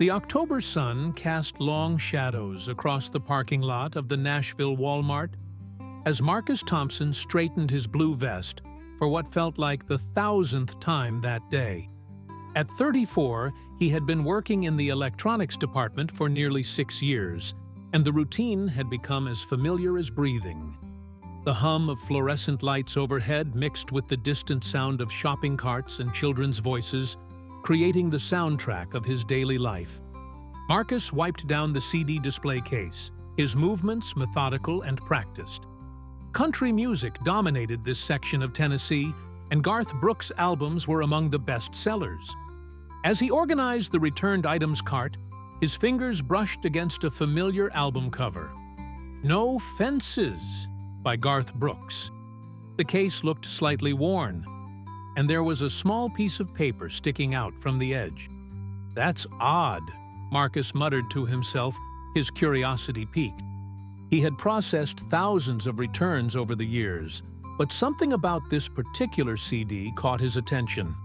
The October sun cast long shadows across the parking lot of the Nashville Walmart as Marcus Thompson straightened his blue vest for what felt like the 1,000th time that day. At 34, he had been working in the electronics department for nearly 6 years, and the routine had become as familiar as breathing. The hum of fluorescent lights overhead mixed with the distant sound of shopping carts and children's voices, creating the soundtrack of his daily life. Marcus wiped down the CD display case, his movements methodical and practiced. Country music dominated this section of Tennessee, and Garth Brooks' albums were among the best sellers. As he organized the returned items cart, his fingers brushed against a familiar album cover. No Fences by Garth Brooks. The case looked slightly worn, and there was a small piece of paper sticking out from the edge. "That's odd," Marcus muttered to himself, his curiosity piqued. He had processed thousands of returns over the years, but something about this particular CD caught his attention.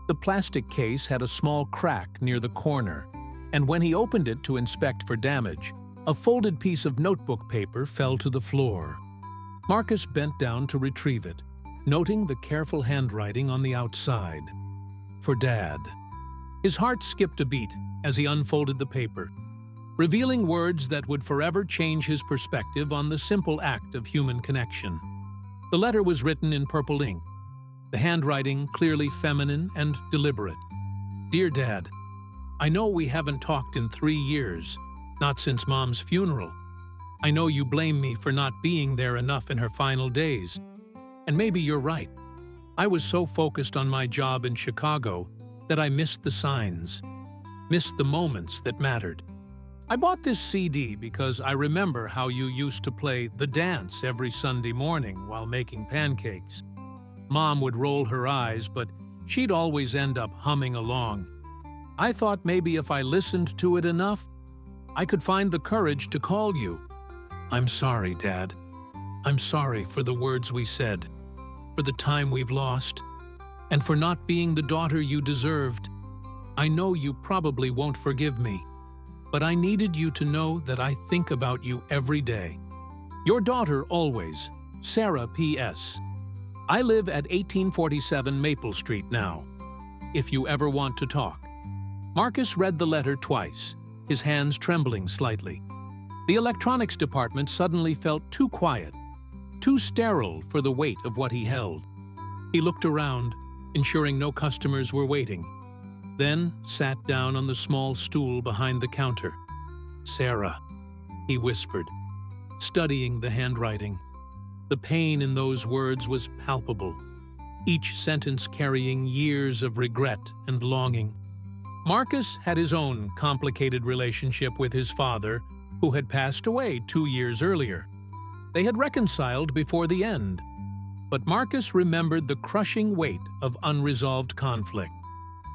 The plastic case had a small crack near the corner, and when he opened it to inspect for damage, a folded piece of notebook paper fell to the floor. Marcus bent down to retrieve it, noting the careful handwriting on the outside. "For Dad." His heart skipped a beat as he unfolded the paper, revealing words that would forever change his perspective on the simple act of human connection. The letter was written in purple ink, the handwriting clearly feminine and deliberate. "Dear Dad, I know we haven't talked in 3 years, not since Mom's funeral. I know you blame me for not being there enough in her final days. And maybe you're right. I was so focused on my job in Chicago that I missed the signs, missed the moments that mattered. I bought this CD because I remember how you used to play The Dance every Sunday morning while making pancakes. Mom would roll her eyes, but she'd always end up humming along. I thought maybe if I listened to it enough, I could find the courage to call you. I'm sorry, Dad. I'm sorry for the words we said, for the time we've lost, and for not being the daughter you deserved. I know you probably won't forgive me, but I needed you to know that I think about you every day. Your daughter always, Sarah P.S. I live at 1847 Maple Street now, if you ever want to talk." Marcus read the letter twice, his hands trembling slightly. The electronics department suddenly felt too quiet, too sterile for the weight of what he held. He looked around, ensuring no customers were waiting, then sat down on the small stool behind the counter. "Sarah," he whispered, studying the handwriting. The pain in those words was palpable, each sentence carrying years of regret and longing. Marcus had his own complicated relationship with his father, who had passed away 2 years earlier. They had reconciled before the end, but Marcus remembered the crushing weight of unresolved conflict.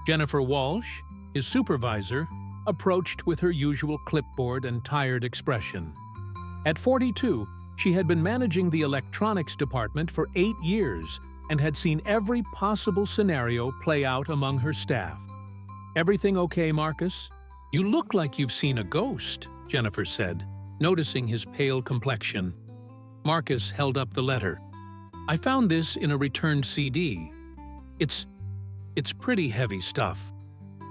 Jennifer Walsh, his supervisor, approached with her usual clipboard and tired expression. At 42, she had been managing the electronics department for 8 years and had seen every possible scenario play out among her staff. "Everything okay, Marcus? You look like you've seen a ghost," Jennifer said, noticing his pale complexion. Marcus held up the letter. "I found this in a returned CD. It's pretty heavy stuff."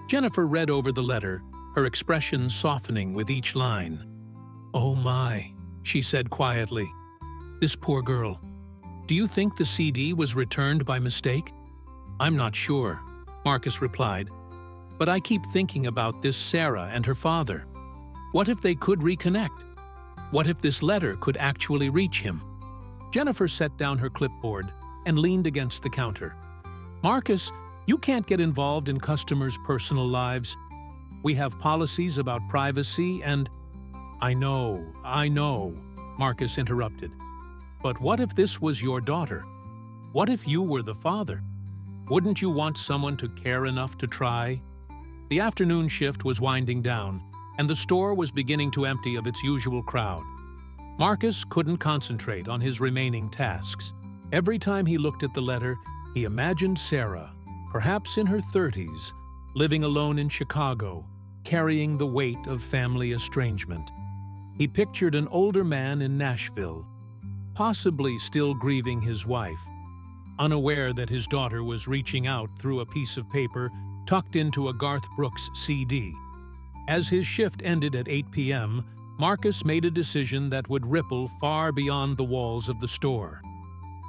Jennifer read over the letter, her expression softening with each line. "Oh my," she said quietly. "This poor girl. Do you think the CD was returned by mistake?" "I'm not sure," Marcus replied. "But I keep thinking about this Sarah and her father. What if they could reconnect? What if this letter could actually reach him?" Jennifer set down her clipboard and leaned against the counter. "Marcus, you can't get involved in customers' personal lives. We have policies about privacy and—" I know, Marcus interrupted. "But what if this was your daughter? What if you were the father? Wouldn't you want someone to care enough to try?" The afternoon shift was winding down, and the store was beginning to empty of its usual crowd. Marcus couldn't concentrate on his remaining tasks. Every time he looked at the letter, he imagined Sarah, perhaps in her 30s, living alone in Chicago, carrying the weight of family estrangement. He pictured an older man in Nashville, possibly still grieving his wife, unaware that his daughter was reaching out through a piece of paper tucked into a Garth Brooks CD. As his shift ended at 8 p.m., Marcus made a decision that would ripple far beyond the walls of the store.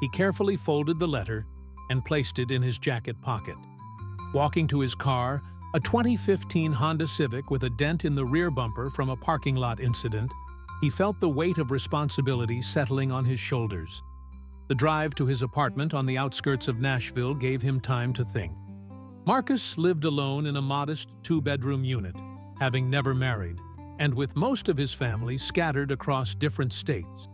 He carefully folded the letter and placed it in his jacket pocket. Walking to his car, a 2015 Honda Civic with a dent in the rear bumper from a parking lot incident, he felt the weight of responsibility settling on his shoulders. The drive to his apartment on the outskirts of Nashville gave him time to think. Marcus lived alone in a modest two-bedroom unit, having never married, and with most of his family scattered across different states.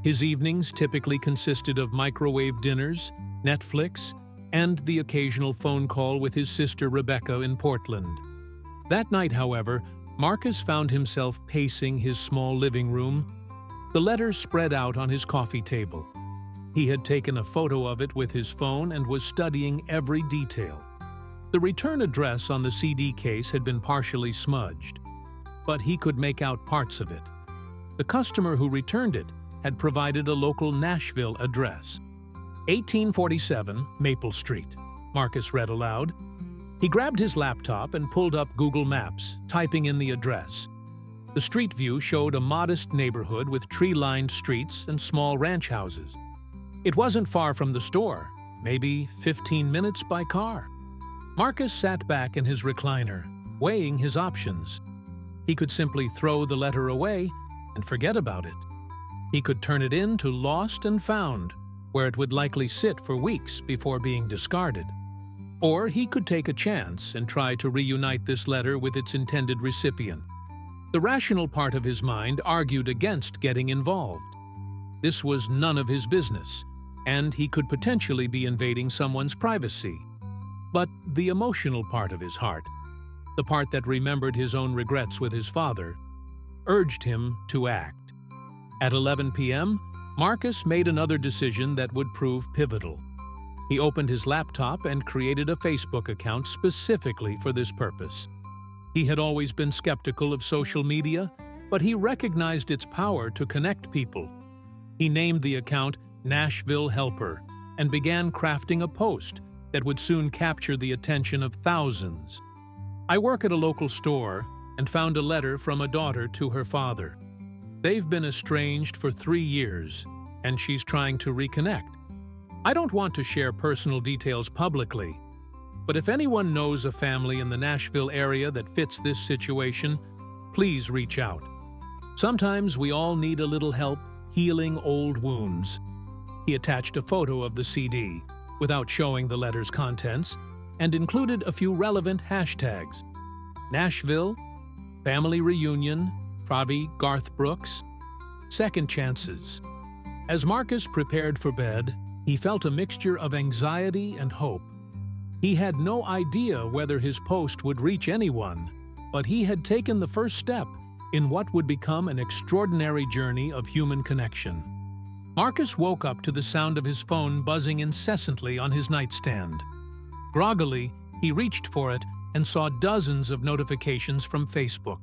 His evenings typically consisted of microwave dinners, Netflix, and the occasional phone call with his sister Rebecca in Portland. That night, however, Marcus found himself pacing his small living room, the letter spread out on his coffee table. He had taken a photo of it with his phone and was studying every detail. The return address on the CD case had been partially smudged, but he could make out parts of it. The customer who returned it had provided a local Nashville address. 1847 Maple Street, Marcus read aloud. He grabbed his laptop and pulled up Google Maps, typing in the address. The street view showed a modest neighborhood with tree-lined streets and small ranch houses. It wasn't far from the store, maybe 15 minutes by car. Marcus sat back in his recliner, weighing his options. He could simply throw the letter away and forget about it. He could turn it in to Lost and Found, where it would likely sit for weeks before being discarded. Or he could take a chance and try to reunite this letter with its intended recipient. The rational part of his mind argued against getting involved. This was none of his business, and he could potentially be invading someone's privacy. But the emotional part of his heart, the part that remembered his own regrets with his father, urged him to act. At 11 p.m., Marcus made another decision that would prove pivotal. He opened his laptop and created a Facebook account specifically for this purpose. He had always been skeptical of social media, but he recognized its power to connect people. He named the account Nashville Helper and began crafting a post that would soon capture the attention of thousands. I work at a local store and found a letter from a daughter to her father. They've been estranged for 3 years, and she's trying to reconnect. I don't want to share personal details publicly, but if anyone knows a family in the Nashville area that fits this situation, please reach out. Sometimes we all need a little help healing old wounds. He attached a photo of the CD, without showing the letter's contents, and included a few relevant hashtags. Nashville, family reunion, probably Garth Brooks, second chances. As Marcus prepared for bed, he felt a mixture of anxiety and hope. He had no idea whether his post would reach anyone, but he had taken the first step in what would become an extraordinary journey of human connection. Marcus woke up to the sound of his phone buzzing incessantly on his nightstand. Groggily, he reached for it and saw dozens of notifications from Facebook.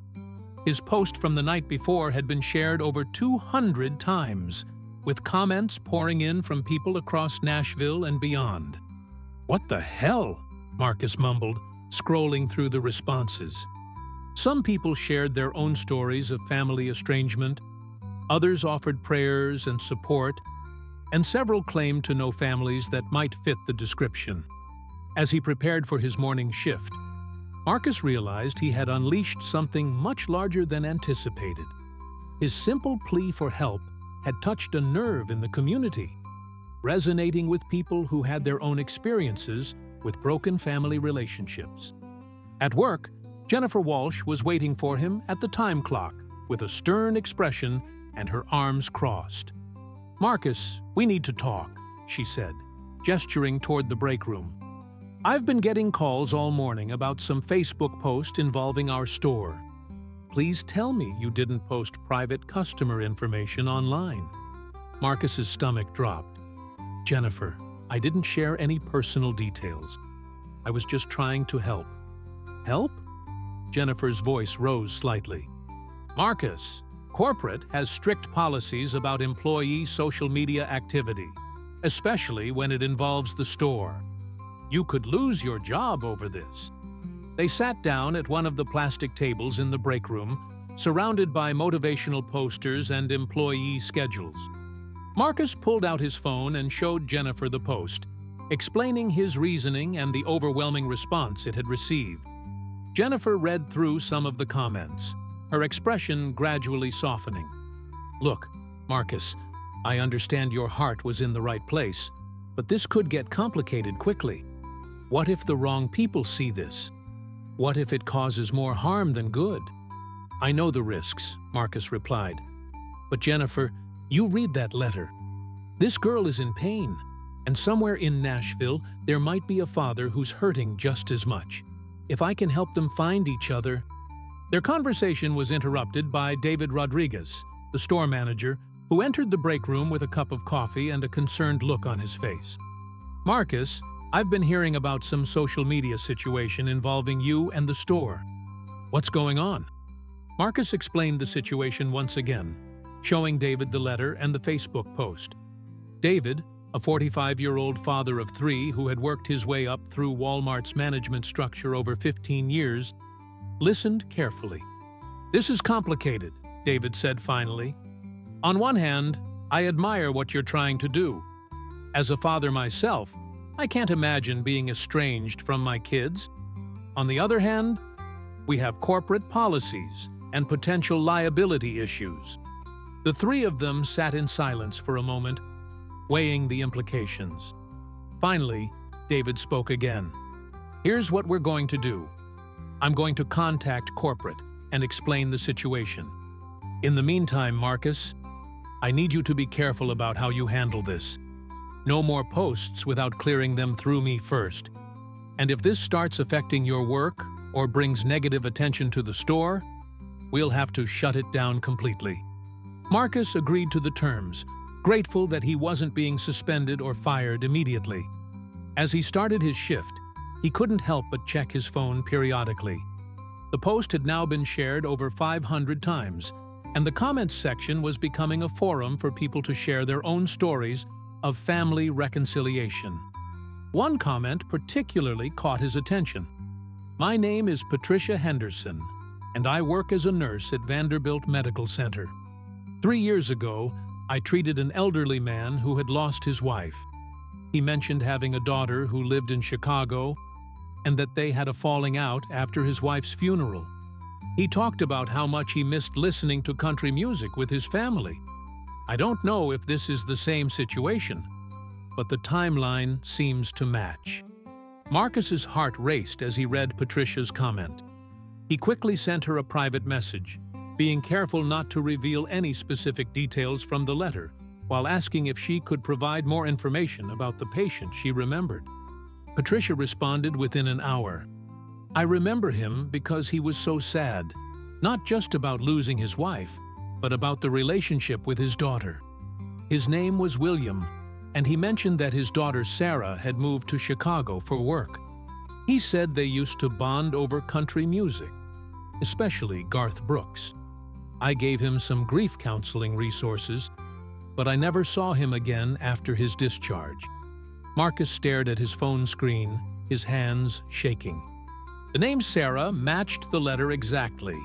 His post from the night before had been shared over 200 times, with comments pouring in from people across Nashville and beyond. "What the hell?" Marcus mumbled, scrolling through the responses. Some people shared their own stories of family estrangement, others offered prayers and support, and several claimed to know families that might fit the description. As he prepared for his morning shift, Marcus realized he had unleashed something much larger than anticipated. His simple plea for help had touched a nerve in the community, resonating with people who had their own experiences with broken family relationships. At work, Jennifer Walsh was waiting for him at the time clock with a stern expression and her arms crossed. "Marcus, we need to talk," she said, gesturing toward the break room. "I've been getting calls all morning about some Facebook post involving our store. Please tell me you didn't post private customer information online." Marcus's stomach dropped. "Jennifer, I didn't share any personal details. I was just trying to help." "Help?" Jennifer's voice rose slightly. Marcus, corporate has strict policies about employee social media activity, especially when it involves the store. You could lose your job over this. They sat down at one of the plastic tables in the break room, surrounded by motivational posters and employee schedules. Marcus pulled out his phone and showed Jennifer the post, explaining his reasoning and the overwhelming response it had received. Jennifer read through some of the comments, her expression gradually softening. Look, Marcus, I understand your heart was in the right place, but this could get complicated quickly. What if the wrong people see this? What if it causes more harm than good? I know the risks, Marcus replied. But Jennifer, you read that letter. This girl is in pain, and somewhere in Nashville, there might be a father who's hurting just as much. If I can help them find each other... Their conversation was interrupted by David Rodriguez, the store manager, who entered the break room with a cup of coffee and a concerned look on his face. Marcus, I've been hearing about some social media situation involving you and the store. What's going on? Marcus explained the situation once again, showing David the letter and the Facebook post. David, a 45-year-old father of 3 who had worked his way up through Walmart's management structure over 15 years, listened carefully. This is complicated, David said finally. On one hand, I admire what you're trying to do. As a father myself, I can't imagine being estranged from my kids. On the other hand, we have corporate policies and potential liability issues. The 3 of them sat in silence for a moment, weighing the implications. Finally, David spoke again. Here's what we're going to do. I'm going to contact corporate and explain the situation. In the meantime, Marcus, I need you to be careful about how you handle this. No more posts without clearing them through me first. And if this starts affecting your work or brings negative attention to the store, we'll have to shut it down completely. Marcus agreed to the terms, grateful that he wasn't being suspended or fired immediately. As he started his shift, he couldn't help but check his phone periodically. The post had now been shared over 500 times, and the comments section was becoming a forum for people to share their own stories of family reconciliation. One comment particularly caught his attention. My name is Patricia Henderson, and I work as a nurse at Vanderbilt Medical Center. 3 years ago, I treated an elderly man who had lost his wife. He mentioned having a daughter who lived in Chicago and that they had a falling out after his wife's funeral. He talked about how much he missed listening to country music with his family. I don't know if this is the same situation, but the timeline seems to match. Marcus's heart raced as he read Patricia's comment. He quickly sent her a private message, being careful not to reveal any specific details from the letter, while asking if she could provide more information about the patient she remembered. Patricia responded within an hour. I remember him because he was so sad, not just about losing his wife, but about the relationship with his daughter. His name was William, and he mentioned that his daughter Sarah had moved to Chicago for work. He said they used to bond over country music, especially Garth Brooks. I gave him some grief counseling resources, but I never saw him again after his discharge. Marcus stared at his phone screen, his hands shaking. The name Sarah matched the letter exactly,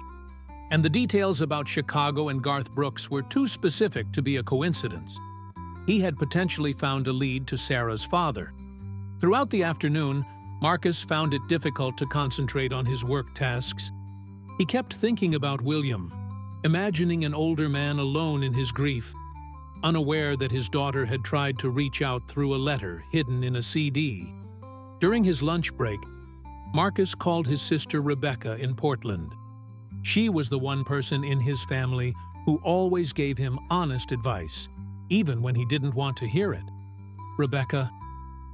and the details about Chicago and Garth Brooks were too specific to be a coincidence. He had potentially found a lead to Sarah's father. Throughout the afternoon, Marcus found it difficult to concentrate on his work tasks. He kept thinking about William, imagining an older man alone in his grief, unaware that his daughter had tried to reach out through a letter hidden in a CD. During his lunch break, Marcus called his sister Rebecca in Portland. She was the one person in his family who always gave him honest advice, even when he didn't want to hear it. Rebecca,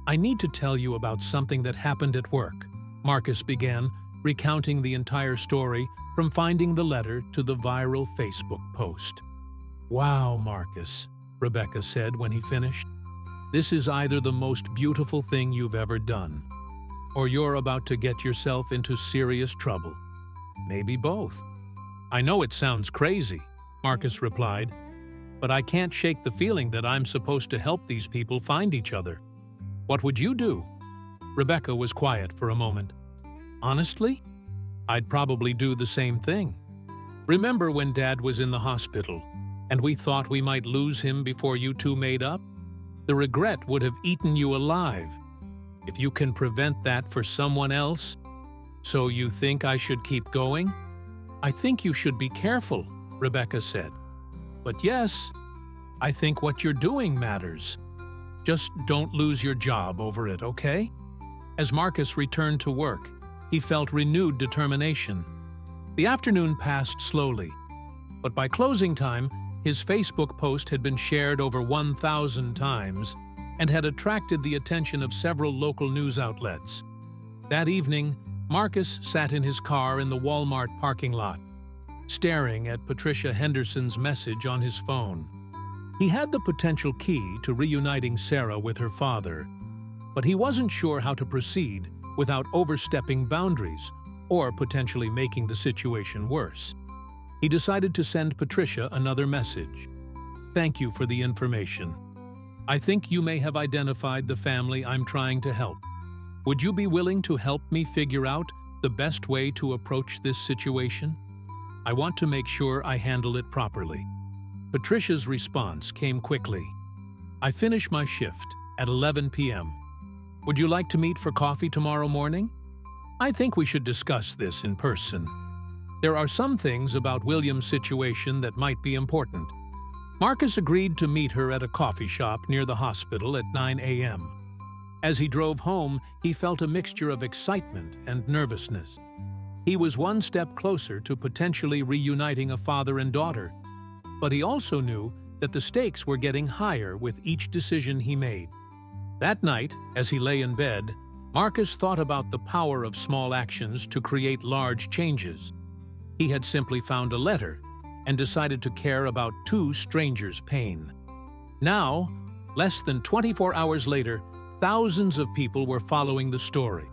I need to tell you about something that happened at work, Marcus began, recounting the entire story from finding the letter to the viral Facebook post. Wow, Marcus, Rebecca said when he finished. This is either the most beautiful thing you've ever done, or you're about to get yourself into serious trouble. Maybe both. I know it sounds crazy, Marcus replied, but I can't shake the feeling that I'm supposed to help these people find each other. What would you do? Rebecca was quiet for a moment. Honestly, I'd probably do the same thing. Remember when Dad was in the hospital, and we thought we might lose him before you two made up? The regret would have eaten you alive. If you can prevent that for someone else, so you think I should keep going? I think you should be careful, Rebecca said. But yes, I think what you're doing matters. Just don't lose your job over it, okay? As Marcus returned to work, he felt renewed determination. The afternoon passed slowly, but by closing time, his Facebook post had been shared over 1,000 times and had attracted the attention of several local news outlets. That evening, Marcus sat in his car in the Walmart parking lot, staring at Patricia Henderson's message on his phone. He had the potential key to reuniting Sarah with her father, but he wasn't sure how to proceed without overstepping boundaries or potentially making the situation worse. He decided to send Patricia another message. Thank you for the information. I think you may have identified the family I'm trying to help. Would you be willing to help me figure out the best way to approach this situation? I want to make sure I handle it properly. Patricia's response came quickly. I finish my shift at 11 p.m. Would you like to meet for coffee tomorrow morning? I think we should discuss this in person. There are some things about William's situation that might be important. Marcus agreed to meet her at a coffee shop near the hospital at 9 a.m. As he drove home, he felt a mixture of excitement and nervousness. He was one step closer to potentially reuniting a father and daughter, but he also knew that the stakes were getting higher with each decision he made. That night, as he lay in bed, Marcus thought about the power of small actions to create large changes. He had simply found a letter and decided to care about two strangers' pain. Now, less than 24 hours later, thousands of people were following the story,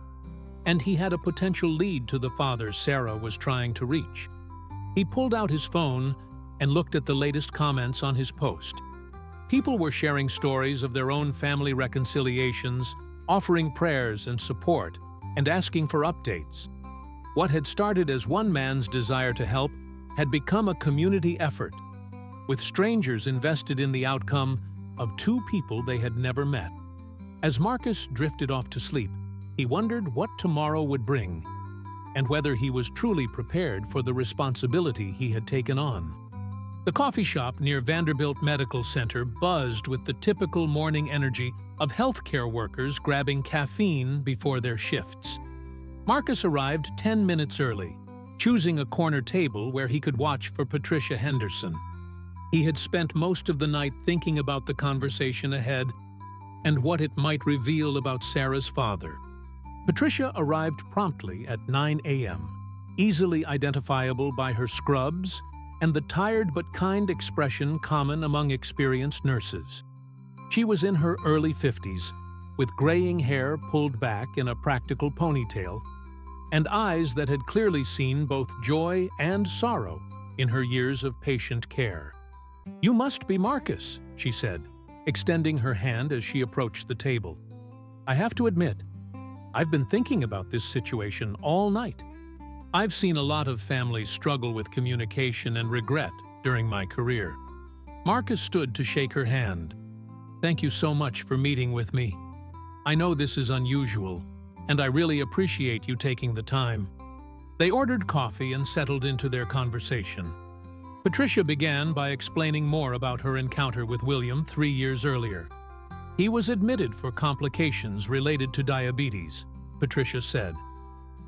and he had a potential lead to the father Sarah was trying to reach. He pulled out his phone and looked at the latest comments on his post. People were sharing stories of their own family reconciliations, offering prayers and support, and asking for updates. What had started as one man's desire to help had become a community effort, with strangers invested in the outcome of two people they had never met. As Marcus drifted off to sleep, he wondered what tomorrow would bring, and whether he was truly prepared for the responsibility he had taken on. The coffee shop near Vanderbilt Medical Center buzzed with the typical morning energy of healthcare workers grabbing caffeine before their shifts. Marcus arrived 10 minutes early, choosing a corner table where he could watch for Patricia Henderson. He had spent most of the night thinking about the conversation ahead and what it might reveal about Sarah's father. Patricia arrived promptly at 9 a.m., easily identifiable by her scrubs and the tired but kind expression common among experienced nurses. She was in her early 50s, with graying hair pulled back in a practical ponytail, and eyes that had clearly seen both joy and sorrow in her years of patient care. "You must be Marcus," she said, extending her hand as she approached the table. "I have to admit, I've been thinking about this situation all night. I've seen a lot of families struggle with communication and regret during my career." Marcus stood to shake her hand. "Thank you so much for meeting with me. I know this is unusual, and I really appreciate you taking the time." They ordered coffee and settled into their conversation. Patricia began by explaining more about her encounter with William 3 years earlier. "He was admitted for complications related to diabetes," Patricia said.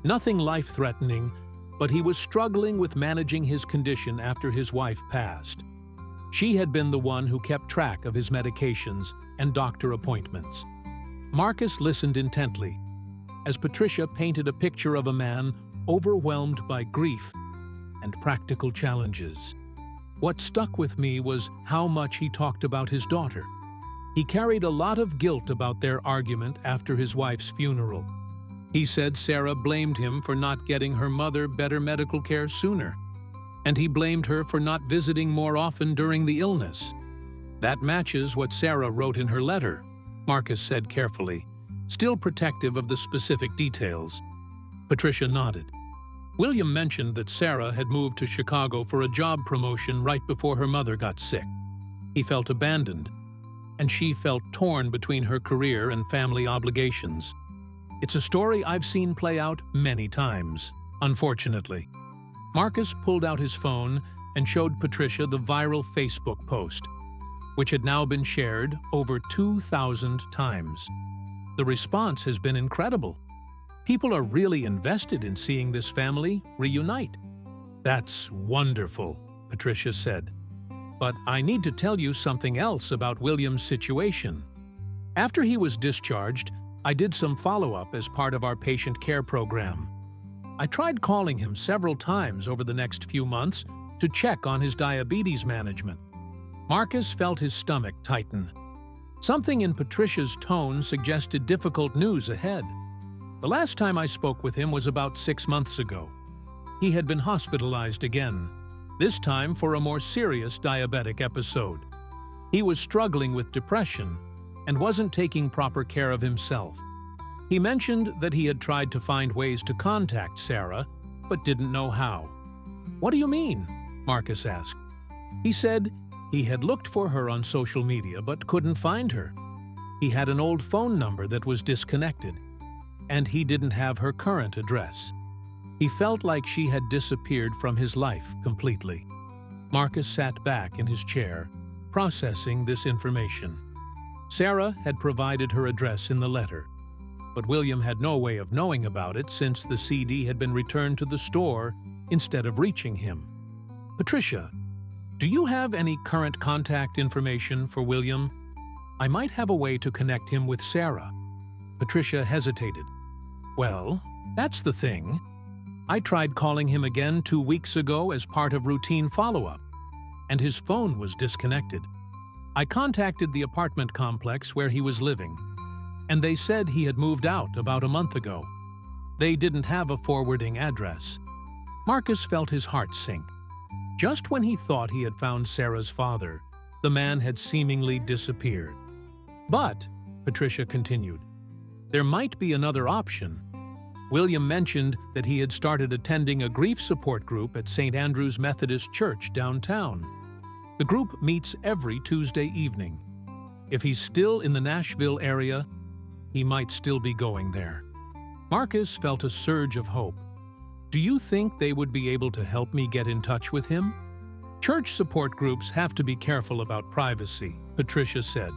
"Nothing life-threatening, but he was struggling with managing his condition after his wife passed. She had been the one who kept track of his medications and doctor appointments." Marcus listened intently, as Patricia painted a picture of a man overwhelmed by grief and practical challenges. What stuck with me was how much he talked about his daughter. He carried a lot of guilt about their argument after his wife's funeral. He said Sarah blamed him for not getting her mother better medical care sooner, and he blamed her for not visiting more often during the illness. That matches what Sarah wrote in her letter, Marcus said carefully, still protective of the specific details. Patricia nodded. William mentioned that Sarah had moved to Chicago for a job promotion right before her mother got sick. He felt abandoned, and she felt torn between her career and family obligations. It's a story I've seen play out many times, unfortunately. Marcus pulled out his phone and showed Patricia the viral Facebook post, which had now been shared over 2,000 times. The response has been incredible. People are really invested in seeing this family reunite. That's wonderful, Patricia said. But I need to tell you something else about William's situation. After he was discharged, I did some follow-up as part of our patient care program. I tried calling him several times over the next few months to check on his diabetes management. Marcus felt his stomach tighten. Something in Patricia's tone suggested difficult news ahead. The last time I spoke with him was about 6 months ago. He had been hospitalized again, this time for a more serious diabetic episode. He was struggling with depression and wasn't taking proper care of himself. He mentioned that he had tried to find ways to contact Sarah, but didn't know how. "What do you mean?" Marcus asked. He said he had looked for her on social media but couldn't find her. He had an old phone number that was disconnected, and he didn't have her current address. He felt like she had disappeared from his life completely. Marcus sat back in his chair, processing this information. Sarah had provided her address in the letter, but William had no way of knowing about it since the CD had been returned to the store instead of reaching him. "Patricia, do you have any current contact information for William? I might have a way to connect him with Sarah." Patricia hesitated. "Well, that's the thing. I tried calling him again 2 weeks ago as part of routine follow-up, and his phone was disconnected. I contacted the apartment complex where he was living, and they said he had moved out about a month ago. They didn't have a forwarding address." Marcus felt his heart sink. Just when he thought he had found Sarah's father, the man had seemingly disappeared. "But," Patricia continued, "there might be another option." William mentioned that he had started attending a grief support group at St. Andrew's Methodist Church downtown. The group meets every Tuesday evening. If he's still in the Nashville area, he might still be going there. Marcus felt a surge of hope. "Do you think they would be able to help me get in touch with him?" "Church support groups have to be careful about privacy," Patricia said.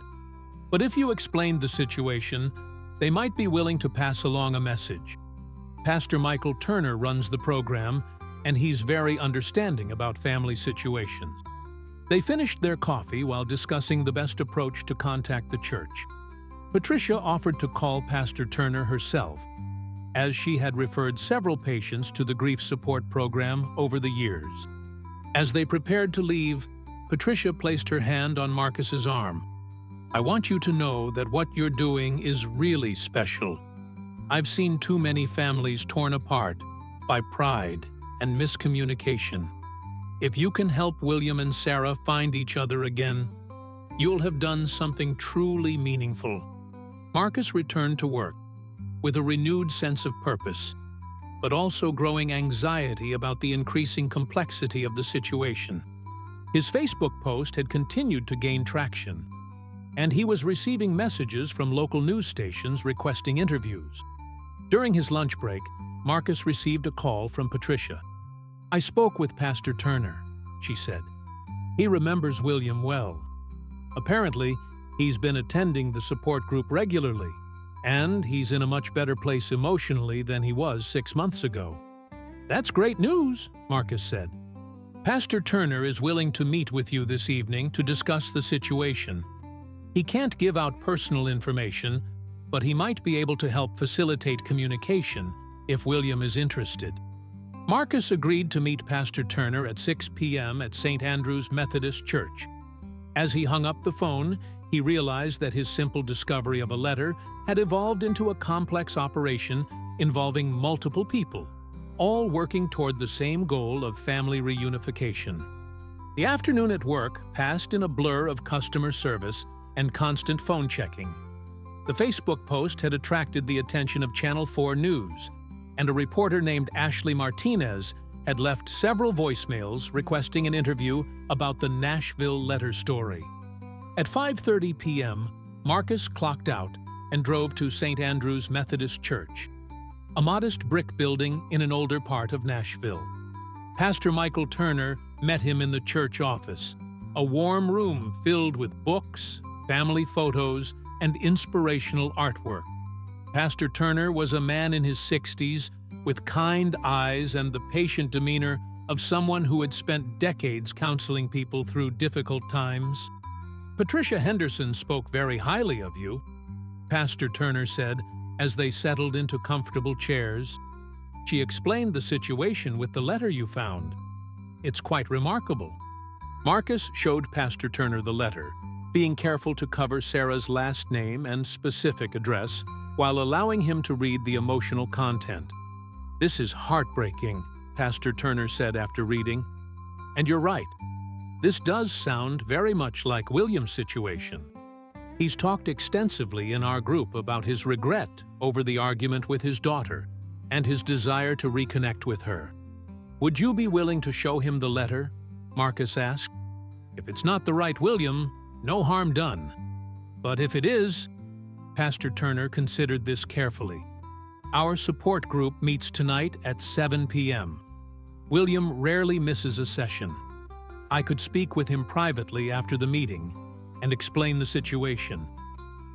"But if you explained the situation, they might be willing to pass along a message. Pastor Michael Turner runs the program, and he's very understanding about family situations." They finished their coffee while discussing the best approach to contact the church. Patricia offered to call Pastor Turner herself, as she had referred several patients to the grief support program over the years. As they prepared to leave, Patricia placed her hand on Marcus's arm. "I want you to know that what you're doing is really special. I've seen too many families torn apart by pride and miscommunication. If you can help William and Sarah find each other again, you'll have done something truly meaningful." Marcus returned to work with a renewed sense of purpose, but also growing anxiety about the increasing complexity of the situation. His Facebook post had continued to gain traction, and he was receiving messages from local news stations requesting interviews. During his lunch break, Marcus received a call from Patricia. "I spoke with Pastor Turner," she said. "He remembers William well. Apparently, he's been attending the support group regularly, and he's in a much better place emotionally than he was 6 months ago." "That's great news," Marcus said. "Pastor Turner is willing to meet with you this evening to discuss the situation. He can't give out personal information, but he might be able to help facilitate communication if William is interested." Marcus agreed to meet Pastor Turner at 6 p.m. at St. Andrew's Methodist Church. As he hung up the phone, he realized that his simple discovery of a letter had evolved into a complex operation involving multiple people, all working toward the same goal of family reunification. The afternoon at work passed in a blur of customer service and constant phone checking. The Facebook post had attracted the attention of Channel 4 News, and a reporter named Ashley Martinez had left several voicemails requesting an interview about the Nashville letter story. At 5:30 p.m., Marcus clocked out and drove to St. Andrew's Methodist Church, a modest brick building in an older part of Nashville. Pastor Michael Turner met him in the church office, a warm room filled with books, family photos, and inspirational artwork. Pastor Turner was a man in his 60s with kind eyes and the patient demeanor of someone who had spent decades counseling people through difficult times. "Patricia Henderson spoke very highly of you," Pastor Turner said as they settled into comfortable chairs. "She explained the situation with the letter you found. It's quite remarkable." Marcus showed Pastor Turner the letter, being careful to cover Sarah's last name and specific address while allowing him to read the emotional content. "This is heartbreaking," Pastor Turner said after reading. "And you're right. This does sound very much like William's situation. He's talked extensively in our group about his regret over the argument with his daughter and his desire to reconnect with her. Would you be willing to show him the letter?" Marcus asked. "If it's not the right William, no harm done. But if it is..." Pastor Turner considered this carefully. "Our support group meets tonight at 7 p.m. William rarely misses a session. I could speak with him privately after the meeting and explain the situation.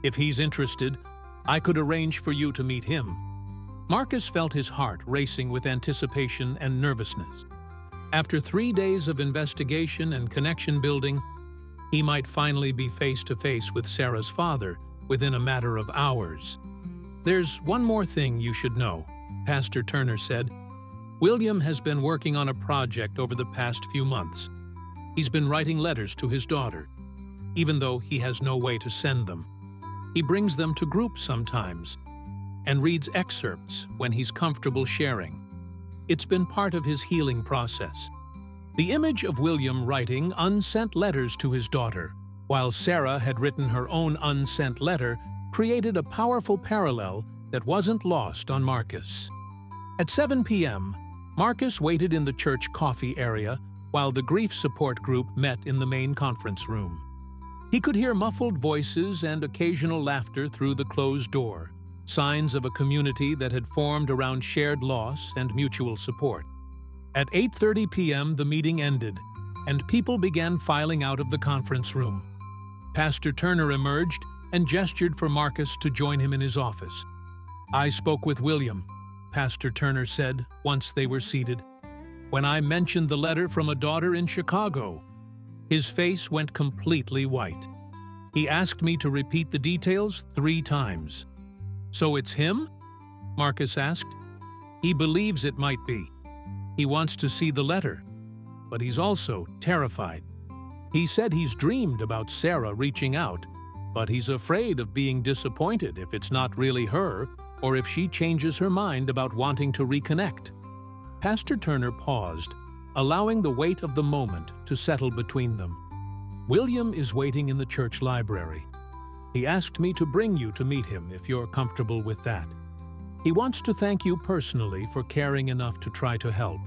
If he's interested, I could arrange for you to meet him." Marcus felt his heart racing with anticipation and nervousness. After 3 days of investigation and connection building, he might finally be face-to-face with Sarah's father within a matter of hours. "There's one more thing you should know," Pastor Turner said. "William has been working on a project over the past few months. He's been writing letters to his daughter, even though he has no way to send them. He brings them to groups sometimes and reads excerpts when he's comfortable sharing. It's been part of his healing process." The image of William writing unsent letters to his daughter, while Sarah had written her own unsent letter, created a powerful parallel that wasn't lost on Marcus. At 7 p.m., Marcus waited in the church coffee area while the grief support group met in the main conference room. He could hear muffled voices and occasional laughter through the closed door, signs of a community that had formed around shared loss and mutual support. At 8:30 p.m., the meeting ended, and people began filing out of the conference room. Pastor Turner emerged and gestured for Marcus to join him in his office. "I spoke with William," Pastor Turner said once they were seated. "When I mentioned the letter from a daughter in Chicago, his face went completely white. He asked me to repeat the details 3 times. "So it's him?" Marcus asked. "He believes it might be. He wants to see the letter, but he's also terrified. He said he's dreamed about Sarah reaching out, but he's afraid of being disappointed if it's not really her or if she changes her mind about wanting to reconnect." Pastor Turner paused, allowing the weight of the moment to settle between them. "William is waiting in the church library. He asked me to bring you to meet him if you're comfortable with that. He wants to thank you personally for caring enough to try to help,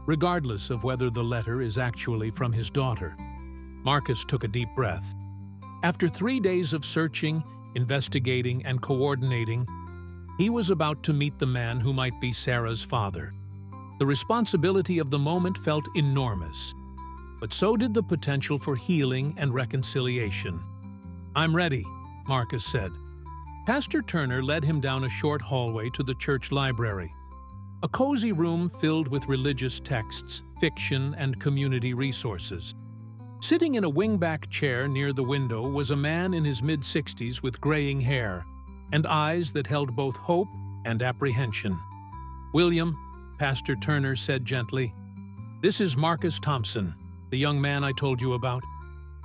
regardless of whether the letter is actually from his daughter." Marcus took a deep breath. After 3 days of searching, investigating, and coordinating, he was about to meet the man who might be Sarah's father. The responsibility of the moment felt enormous, but so did the potential for healing and reconciliation. "I'm ready," Marcus said. Pastor Turner led him down a short hallway to the church library, a cozy room filled with religious texts, fiction, and community resources. Sitting in a wingback chair near the window was a man in his mid-60s with graying hair and eyes that held both hope and apprehension. "William," Pastor Turner said gently, "this is Marcus Thompson, the young man I told you about."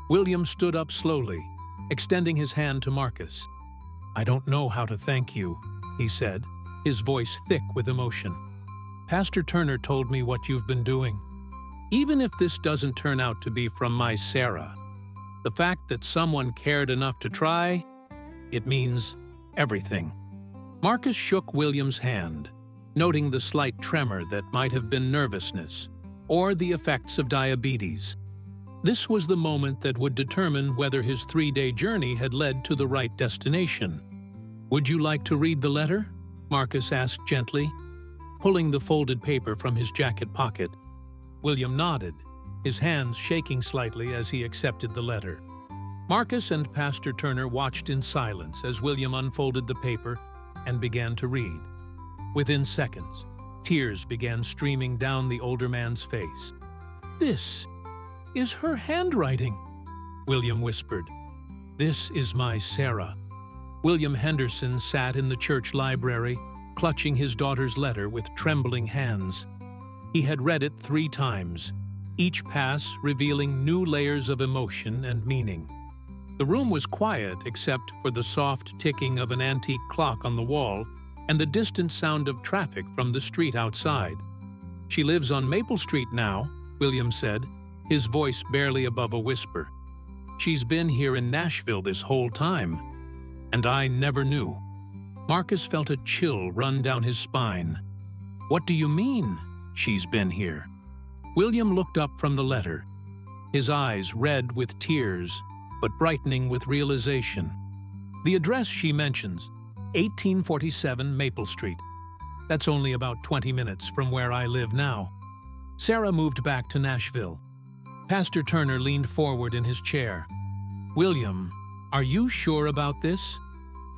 William stood up slowly, extending his hand to Marcus. "I don't know how to thank you," he said, his voice thick with emotion. "Pastor Turner told me what you've been doing. Even if this doesn't turn out to be from my Sarah, the fact that someone cared enough to try, it means everything." Marcus shook William's hand, noting the slight tremor that might have been nervousness or the effects of diabetes. This was the moment that would determine whether his 3-day journey had led to the right destination. "Would you like to read the letter?" Marcus asked gently, pulling the folded paper from his jacket pocket. William nodded, his hands shaking slightly as he accepted the letter. Marcus and Pastor Turner watched in silence as William unfolded the paper and began to read. Within seconds, tears began streaming down the older man's face. "This is her handwriting," William whispered. "This is my Sarah." William Henderson sat in the church library, clutching his daughter's letter with trembling hands. He had read it 3 times, each pass revealing new layers of emotion and meaning. The room was quiet except for the soft ticking of an antique clock on the wall and the distant sound of traffic from the street outside. "She lives on Maple Street now," William said, his voice barely above a whisper. "She's been here in Nashville this whole time, and I never knew." Marcus felt a chill run down his spine. "What do you mean, she's been here?" William looked up from the letter, his eyes red with tears, but brightening with realization. "The address she mentions, 1847 Maple Street. That's only about 20 minutes from where I live now. Sarah moved back to Nashville." Pastor Turner leaned forward in his chair. "William, are you sure about this?"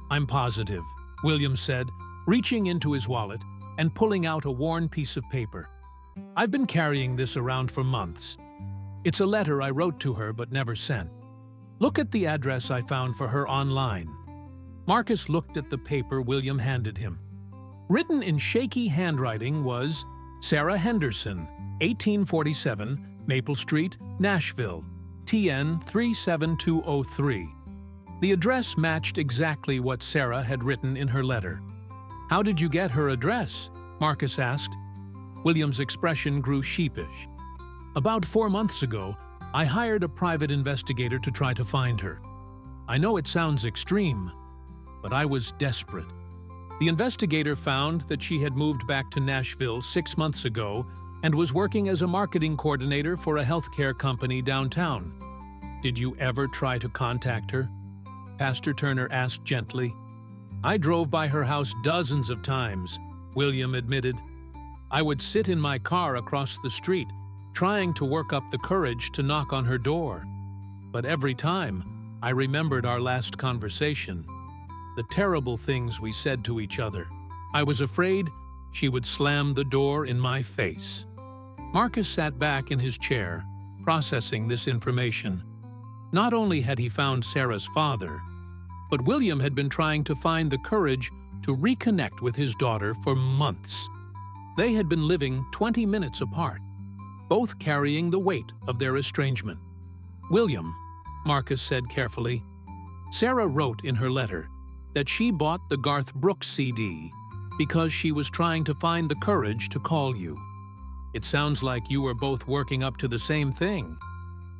"I'm positive," William said, reaching into his wallet and pulling out a worn piece of paper. "I've been carrying this around for months. It's a letter I wrote to her but never sent. Look at the address I found for her online." Marcus looked at the paper William handed him. Written in shaky handwriting was Sarah Henderson, 1847, Maple Street, Nashville, TN 37203. The address matched exactly what Sarah had written in her letter. "How did you get her address?" Marcus asked. William's expression grew sheepish. "About 4 months ago, I hired a private investigator to try to find her. I know it sounds extreme, but I was desperate. The investigator found that she had moved back to Nashville 6 months ago and was working as a marketing coordinator for a healthcare company downtown. Did you ever try to contact her?" Pastor Turner asked gently. "I drove by her house dozens of times," William admitted. "I would sit in my car across the street, trying to work up the courage to knock on her door. But every time, I remembered our last conversation, the terrible things we said to each other. I was afraid she would slam the door in my face." Marcus sat back in his chair, processing this information. Not only had he found Sarah's father, but William had been trying to find the courage to reconnect with his daughter for months. They had been living 20 minutes apart, both carrying the weight of their estrangement. "William," Marcus said carefully, "Sarah wrote in her letter that she bought the Garth Brooks CD because she was trying to find the courage to call you. It sounds like you were both working up to the same thing.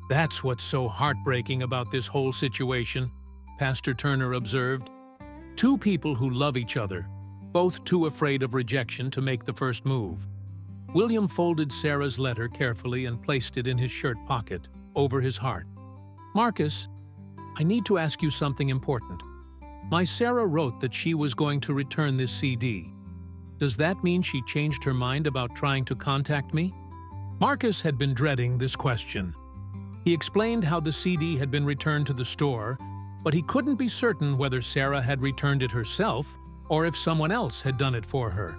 That's what's so heartbreaking about this whole situation," Pastor Turner observed. "Two people who love each other, both too afraid of rejection to make the first move." William folded Sarah's letter carefully and placed it in his shirt pocket, over his heart. "Marcus, I need to ask you something important. My Sarah wrote that she was going to return this CD. Does that mean she changed her mind about trying to contact me?" Marcus had been dreading this question. He explained how the CD had been returned to the store, but he couldn't be certain whether Sarah had returned it herself or if someone else had done it for her.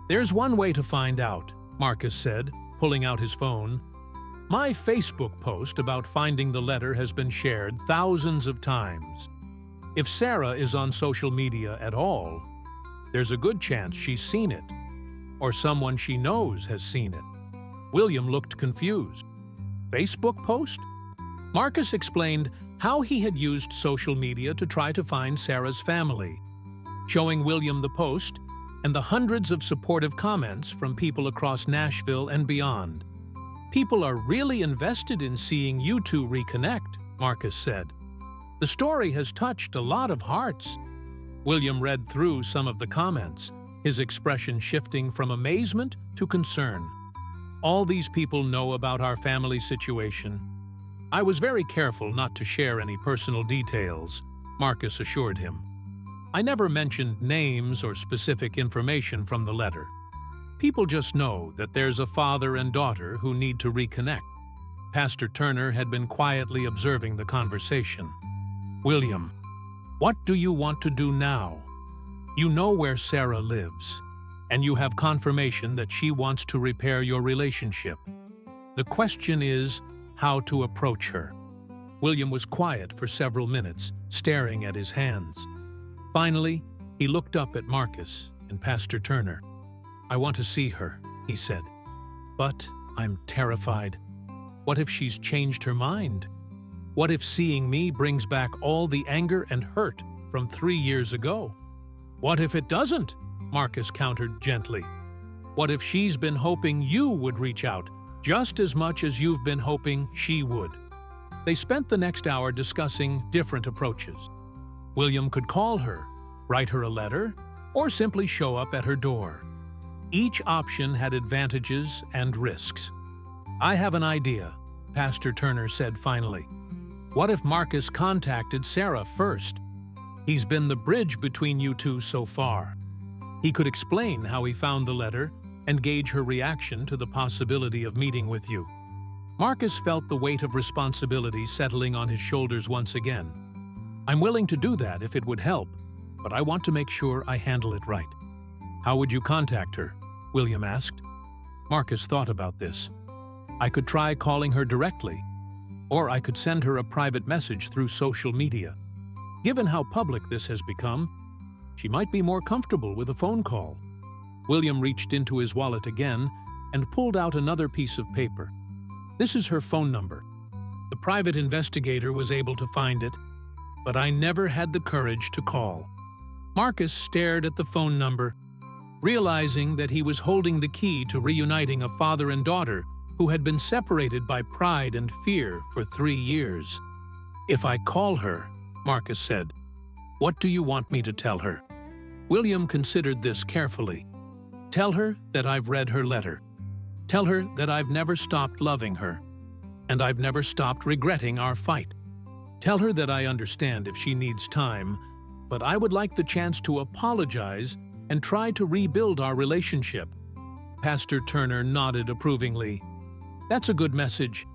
"There's one way to find out," Marcus said, pulling out his phone. "My Facebook post about finding the letter has been shared thousands of times. If Sarah is on social media at all, there's a good chance she's seen it, or someone she knows has seen it." William looked confused. "Facebook post?" Marcus explained how he had used social media to try to find Sarah's family. Showing William the post, and the hundreds of supportive comments from people across Nashville and beyond. "People are really invested in seeing you two reconnect," Marcus said. "The story has touched a lot of hearts." William read through some of the comments, his expression shifting from amazement to concern. "All these people know about our family situation. I was very careful not to share any personal details," Marcus assured him. "I never mentioned names or specific information from the letter. People just know that there's a father and daughter who need to reconnect." Pastor Turner had been quietly observing the conversation. "William, what do you want to do now? You know where Sarah lives, and you have confirmation that she wants to repair your relationship. The question is how to approach her." William was quiet for several minutes, staring at his hands. Finally, he looked up at Marcus and Pastor Turner. "I want to see her," he said. "But I'm terrified. What if she's changed her mind? What if seeing me brings back all the anger and hurt from 3 years ago?" "What if it doesn't?" Marcus countered gently. "What if she's been hoping you would reach out just as much as you've been hoping she would?" They spent the next hour discussing different approaches. William could call her, write her a letter, or simply show up at her door. Each option had advantages and risks. "I have an idea," Pastor Turner said finally. "What if Marcus contacted Sarah first? He's been the bridge between you two so far. He could explain how he found the letter and gauge her reaction to the possibility of meeting with you." Marcus felt the weight of responsibility settling on his shoulders once again. "I'm willing to do that if it would help, but I want to make sure I handle it right." "How would you contact her?" William asked. Marcus thought about this. "I could try calling her directly, or I could send her a private message through social media. Given how public this has become, she might be more comfortable with a phone call." William reached into his wallet again and pulled out another piece of paper. "This is her phone number. The private investigator was able to find it, but I never had the courage to call." Marcus stared at the phone number, realizing that he was holding the key to reuniting a father and daughter who had been separated by pride and fear for 3 years. "If I call her," Marcus said, "what do you want me to tell her?" William considered this carefully. "Tell her that I've read her letter. Tell her that I've never stopped loving her, and I've never stopped regretting our fight. Tell her that I understand if she needs time, but I would like the chance to apologize and try to rebuild our relationship." Pastor Turner nodded approvingly. "That's a good message.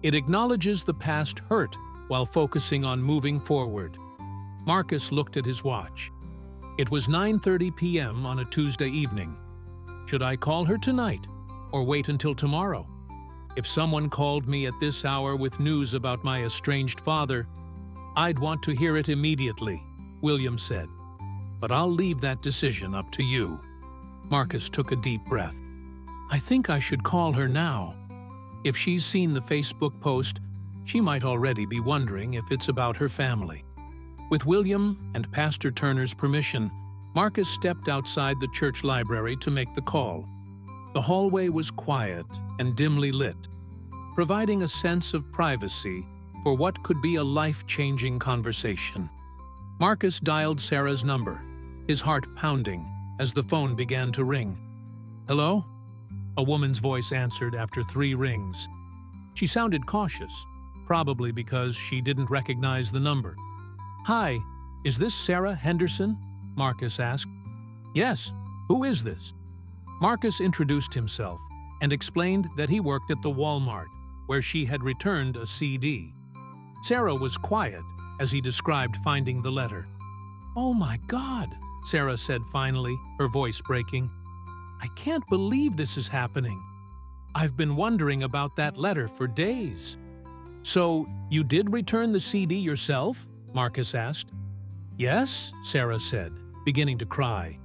It acknowledges the past hurt while focusing on moving forward." Marcus looked at his watch. It was 9:30 p.m. on a Tuesday evening. "Should I call her tonight, or wait until tomorrow? If someone called me at this hour with news about my estranged father, I'd want to hear it immediately," William said. "But I'll leave that decision up to you." Marcus took a deep breath. "I think I should call her now. If she's seen the Facebook post, she might already be wondering if it's about her family." With William and Pastor Turner's permission, Marcus stepped outside the church library to make the call. The hallway was quiet and dimly lit, providing a sense of privacy for what could be a life-changing conversation. Marcus dialed Sarah's number, his heart pounding as the phone began to ring. "Hello?" A woman's voice answered after 3 rings. She sounded cautious, probably because she didn't recognize the number. "Hi, is this Sarah Henderson?" Marcus asked. "Yes, who is this?" Marcus introduced himself and explained that he worked at the Walmart, where she had returned a CD. Sarah was quiet as he described finding the letter. "Oh my God," Sarah said finally, her voice breaking. "I can't believe this is happening. I've been wondering about that letter for days." "So, you did return the CD yourself?" Marcus asked. "Yes," Sarah said, beginning to cry.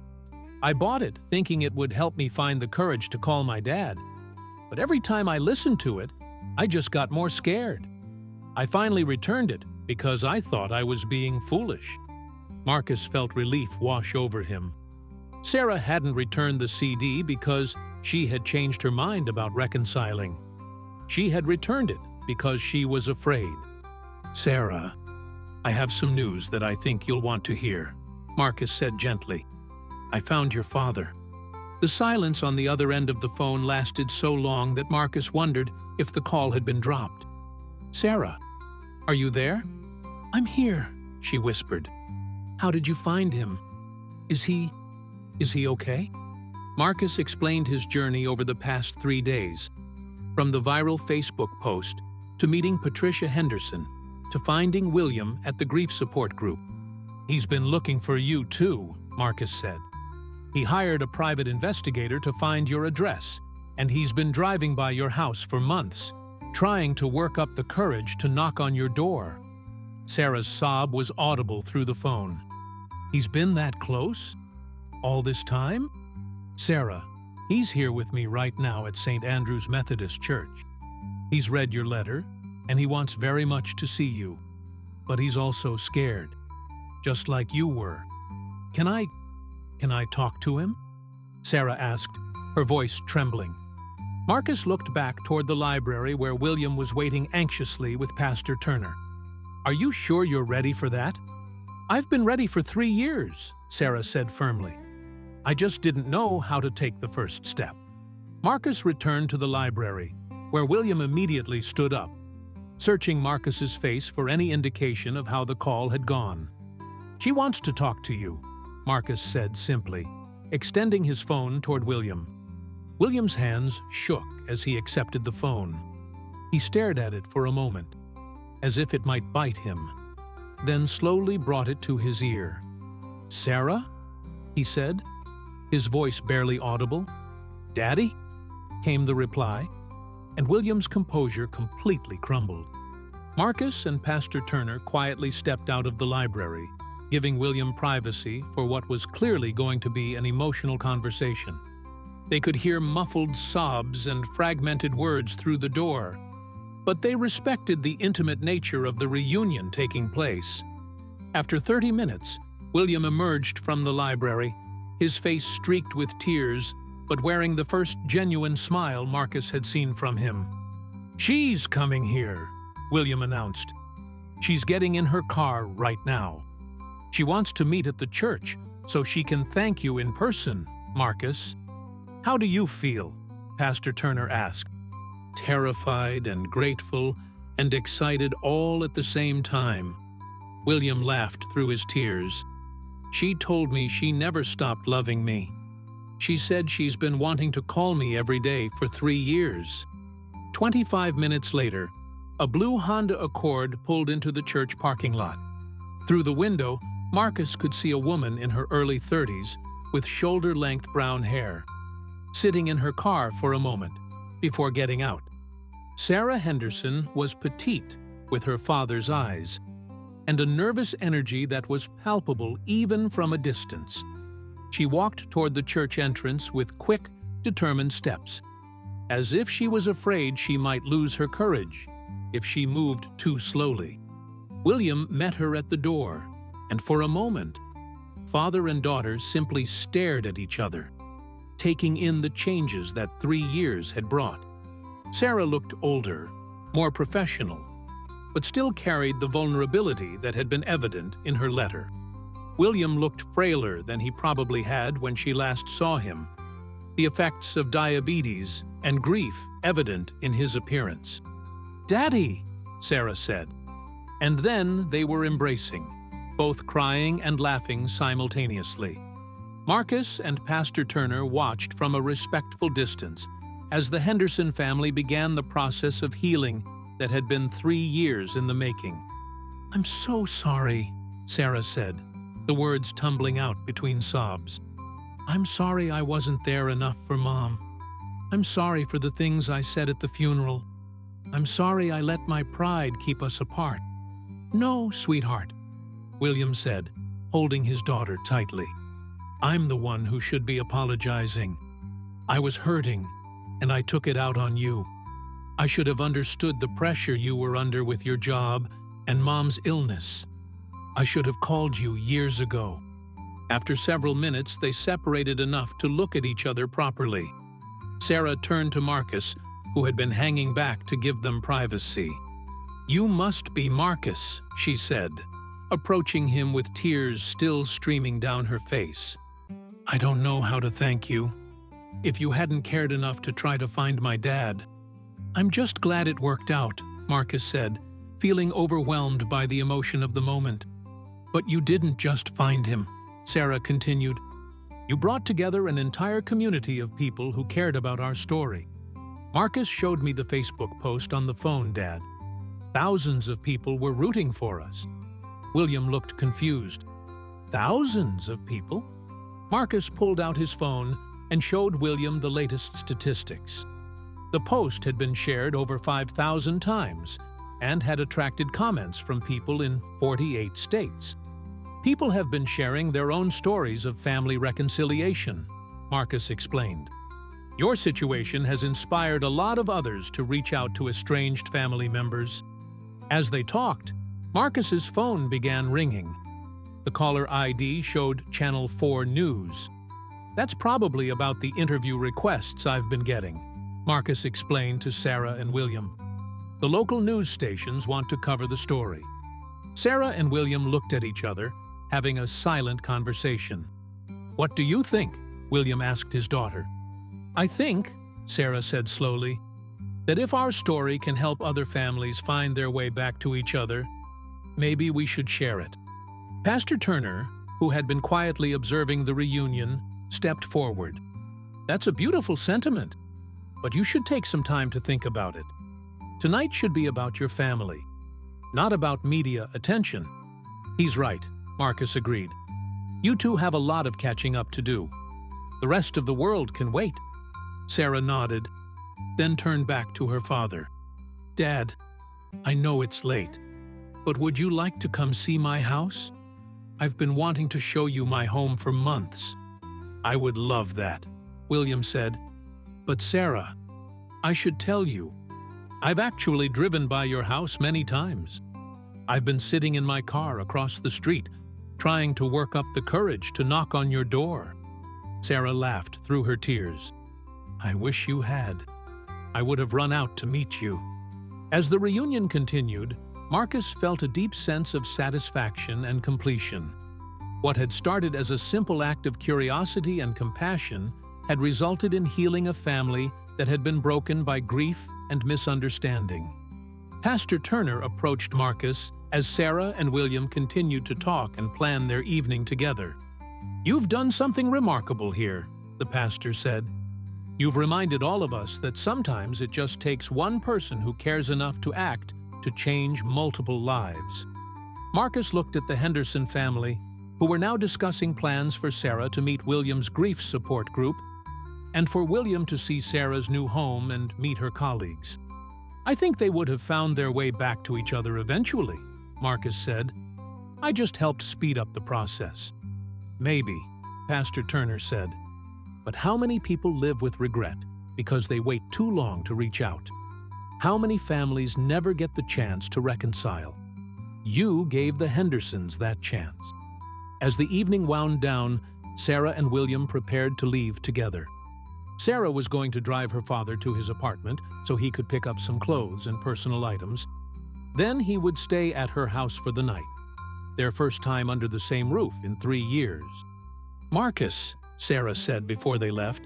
"I bought it thinking it would help me find the courage to call my dad. But every time I listened to it, I just got more scared. I finally returned it because I thought I was being foolish." Marcus felt relief wash over him. Sarah hadn't returned the CD because she had changed her mind about reconciling. She had returned it because she was afraid. "Sarah, I have some news that I think you'll want to hear," Marcus said gently. "I found your father." The silence on the other end of the phone lasted so long that Marcus wondered if the call had been dropped. "Sarah, are you there?" "I'm here," she whispered. "How did you find him? Is he okay?" Marcus explained his journey over the past 3 days, from the viral Facebook post to meeting Patricia Henderson to finding William at the grief support group. "He's been looking for you too," Marcus said. "He hired a private investigator to find your address, and he's been driving by your house for months, trying to work up the courage to knock on your door." Sarah's sob was audible through the phone. "He's been that close? All this time?" "Sarah, he's here with me right now at St. Andrew's Methodist Church. He's read your letter, and he wants very much to see you. But he's also scared, just like you were. Can I talk to him?" Sarah asked, her voice trembling. Marcus looked back toward the library where William was waiting anxiously with Pastor Turner. "Are you sure you're ready for that?" "I've been ready for 3 years," Sarah said firmly. "I just didn't know how to take the first step." Marcus returned to the library, where William immediately stood up, searching Marcus's face for any indication of how the call had gone. "She wants to talk to you," Marcus said simply, extending his phone toward William. William's hands shook as he accepted the phone. He stared at it for a moment, as if it might bite him, then slowly brought it to his ear. "Sarah?" he said, his voice barely audible. "Daddy?" came the reply, and William's composure completely crumbled. Marcus and Pastor Turner quietly stepped out of the library, giving William privacy for what was clearly going to be an emotional conversation. They could hear muffled sobs and fragmented words through the door, but they respected the intimate nature of the reunion taking place. After 30 minutes, William emerged from the library, his face streaked with tears, but wearing the first genuine smile Marcus had seen from him. "She's coming here," William announced. "She's getting in her car right now. She wants to meet at the church so she can thank you in person, Marcus." "How do you feel?" Pastor Turner asked. "Terrified and grateful and excited all at the same time." William laughed through his tears. "She told me she never stopped loving me. She said she's been wanting to call me every day for 3 years." 25 minutes later, a blue Honda Accord pulled into the church parking lot. Through the window, Marcus could see a woman in her early 30s with shoulder-length brown hair, sitting in her car for a moment before getting out. Sarah Henderson was petite with her father's eyes, and a nervous energy that was palpable even from a distance. She walked toward the church entrance with quick, determined steps, as if she was afraid she might lose her courage if she moved too slowly. William met her at the door, and for a moment, father and daughter simply stared at each other, taking in the changes that 3 years had brought. Sarah looked older, more professional, but still carried the vulnerability that had been evident in her letter. William looked frailer than he probably had when she last saw him, the effects of diabetes and grief evident in his appearance. "Daddy," Sarah said. And then they were embracing, both crying and laughing simultaneously. Marcus and Pastor Turner watched from a respectful distance as the Henderson family began the process of healing that had been 3 years in the making. "I'm so sorry," Sarah said, the words tumbling out between sobs. "I'm sorry I wasn't there enough for Mom. I'm sorry for the things I said at the funeral. I'm sorry I let my pride keep us apart." "No, sweetheart," William said, holding his daughter tightly. "I'm the one who should be apologizing. I was hurting, and I took it out on you. I should have understood the pressure you were under with your job and Mom's illness. I should have called you years ago." After several minutes, they separated enough to look at each other properly. Sarah turned to Marcus, who had been hanging back to give them privacy. "You must be Marcus," she said, approaching him with tears still streaming down her face. "I don't know how to thank you. If you hadn't cared enough to try to find my dad." "I'm just glad it worked out," Marcus said, feeling overwhelmed by the emotion of the moment. "But you didn't just find him," Sarah continued. "You brought together an entire community of people who cared about our story. Marcus showed me the Facebook post on the phone, Dad. Thousands of people were rooting for us." William looked confused. "Thousands of people?" Marcus pulled out his phone and showed William the latest statistics. The post had been shared over 5,000 times and had attracted comments from people in 48 states. "People have been sharing their own stories of family reconciliation," Marcus explained. "Your situation has inspired a lot of others to reach out to estranged family members." As they talked, Marcus's phone began ringing. The caller ID showed Channel 4 News. "That's probably about the interview requests I've been getting," Marcus explained to Sarah and William. "The local news stations want to cover the story." Sarah and William looked at each other, having a silent conversation. "What do you think?" William asked his daughter. "I think," Sarah said slowly, "that if our story can help other families find their way back to each other, maybe we should share it." Pastor Turner, who had been quietly observing the reunion, stepped forward. "That's a beautiful sentiment, but you should take some time to think about it. Tonight should be about your family, not about media attention." "He's right," Marcus agreed. "You two have a lot of catching up to do. The rest of the world can wait." Sarah nodded, then turned back to her father. "Dad, I know it's late, but would you like to come see my house? I've been wanting to show you my home for months." "I would love that," William said. "But Sarah, I should tell you, I've actually driven by your house many times. I've been sitting in my car across the street, trying to work up the courage to knock on your door." Sarah laughed through her tears. "I wish you had. I would have run out to meet you." As the reunion continued, Marcus felt a deep sense of satisfaction and completion. What had started as a simple act of curiosity and compassion had resulted in healing a family that had been broken by grief and misunderstanding. Pastor Turner approached Marcus as Sarah and William continued to talk and plan their evening together. "You've done something remarkable here," the pastor said. "You've reminded all of us that sometimes it just takes one person who cares enough to act to change multiple lives." Marcus looked at the Henderson family, who were now discussing plans for Sarah to meet William's grief support group and for William to see Sarah's new home and meet her colleagues. "I think they would have found their way back to each other eventually," Marcus said. "I just helped speed up the process." "Maybe," Pastor Turner said. "But how many people live with regret because they wait too long to reach out? How many families never get the chance to reconcile? You gave the Hendersons that chance." As the evening wound down, Sarah and William prepared to leave together. Sarah was going to drive her father to his apartment so he could pick up some clothes and personal items. Then he would stay at her house for the night, their first time under the same roof in 3 years. "Marcus," Sarah said before they left,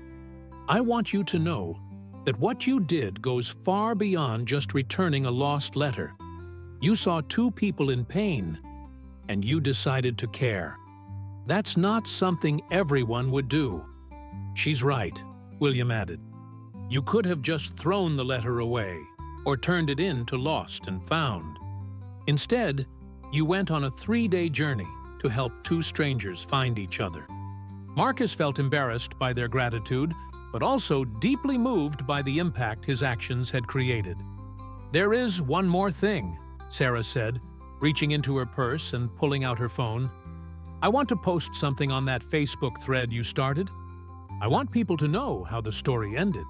"I want you to know that what you did goes far beyond just returning a lost letter. You saw 2 people in pain, and you decided to care. That's not something everyone would do." "She's right," William added. "You could have just thrown the letter away or turned it in to Lost and Found. Instead, you went on a 3-day journey to help 2 strangers find each other." Marcus felt embarrassed by their gratitude, but also deeply moved by the impact his actions had created. "There is one more thing," Sarah said, reaching into her purse and pulling out her phone. "I want to post something on that Facebook thread you started. I want people to know how the story ended."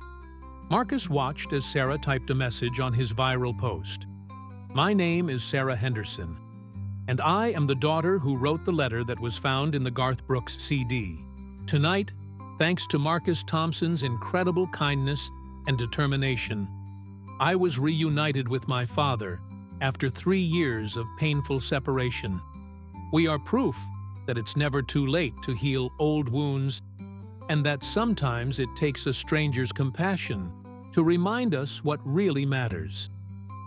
Marcus watched as Sarah typed a message on his viral post. "My name is Sarah Henderson. And I am the daughter who wrote the letter that was found in the Garth Brooks CD. Tonight, thanks to Marcus Thompson's incredible kindness and determination, I was reunited with my father after 3 years of painful separation. We are proof that it's never too late to heal old wounds, and that sometimes it takes a stranger's compassion to remind us what really matters.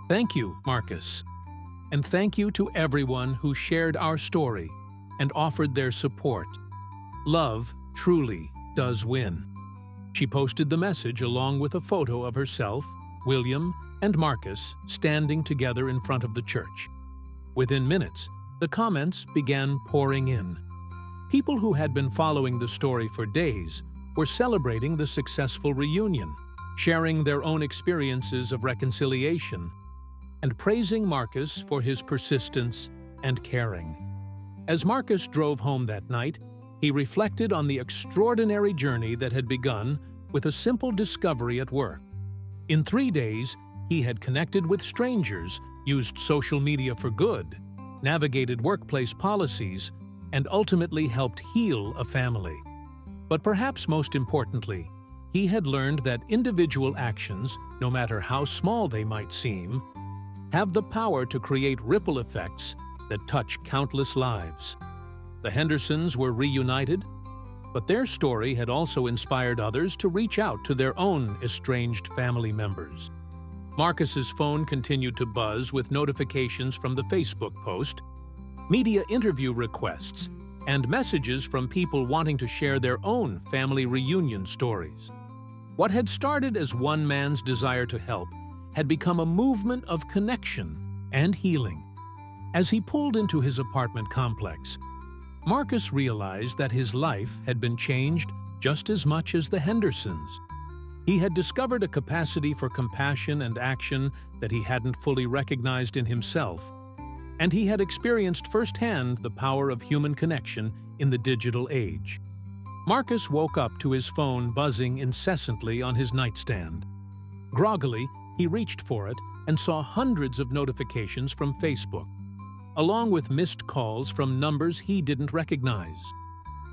Thank you, Marcus. And thank you to everyone who shared our story and offered their support. Love truly does win. She posted the message along with a photo of herself, William, and Marcus standing together in front of the church. Within minutes, the comments began pouring in. People who had been following the story for days were celebrating the successful reunion, sharing their own experiences of reconciliation, and praising Marcus for his persistence and caring. As Marcus drove home that night, he reflected on the extraordinary journey that had begun with a simple discovery at work. In 3 days, he had connected with strangers, used social media for good, navigated workplace policies, and ultimately helped heal a family. But perhaps most importantly, he had learned that individual actions, no matter how small they might seem, have the power to create ripple effects that touch countless lives. The Hendersons were reunited, but their story had also inspired others to reach out to their own estranged family members. Marcus's phone continued to buzz with notifications from the Facebook post, media interview requests, and messages from people wanting to share their own family reunion stories. What had started as one man's desire to help had become a movement of connection and healing. As he pulled into his apartment complex, Marcus realized that his life had been changed just as much as the Hendersons. He had discovered a capacity for compassion and action that he hadn't fully recognized in himself, and he had experienced firsthand the power of human connection in the digital age. Marcus woke up to his phone buzzing incessantly on his nightstand. Groggily, he reached for it and saw hundreds of notifications from Facebook, along with missed calls from numbers he didn't recognize.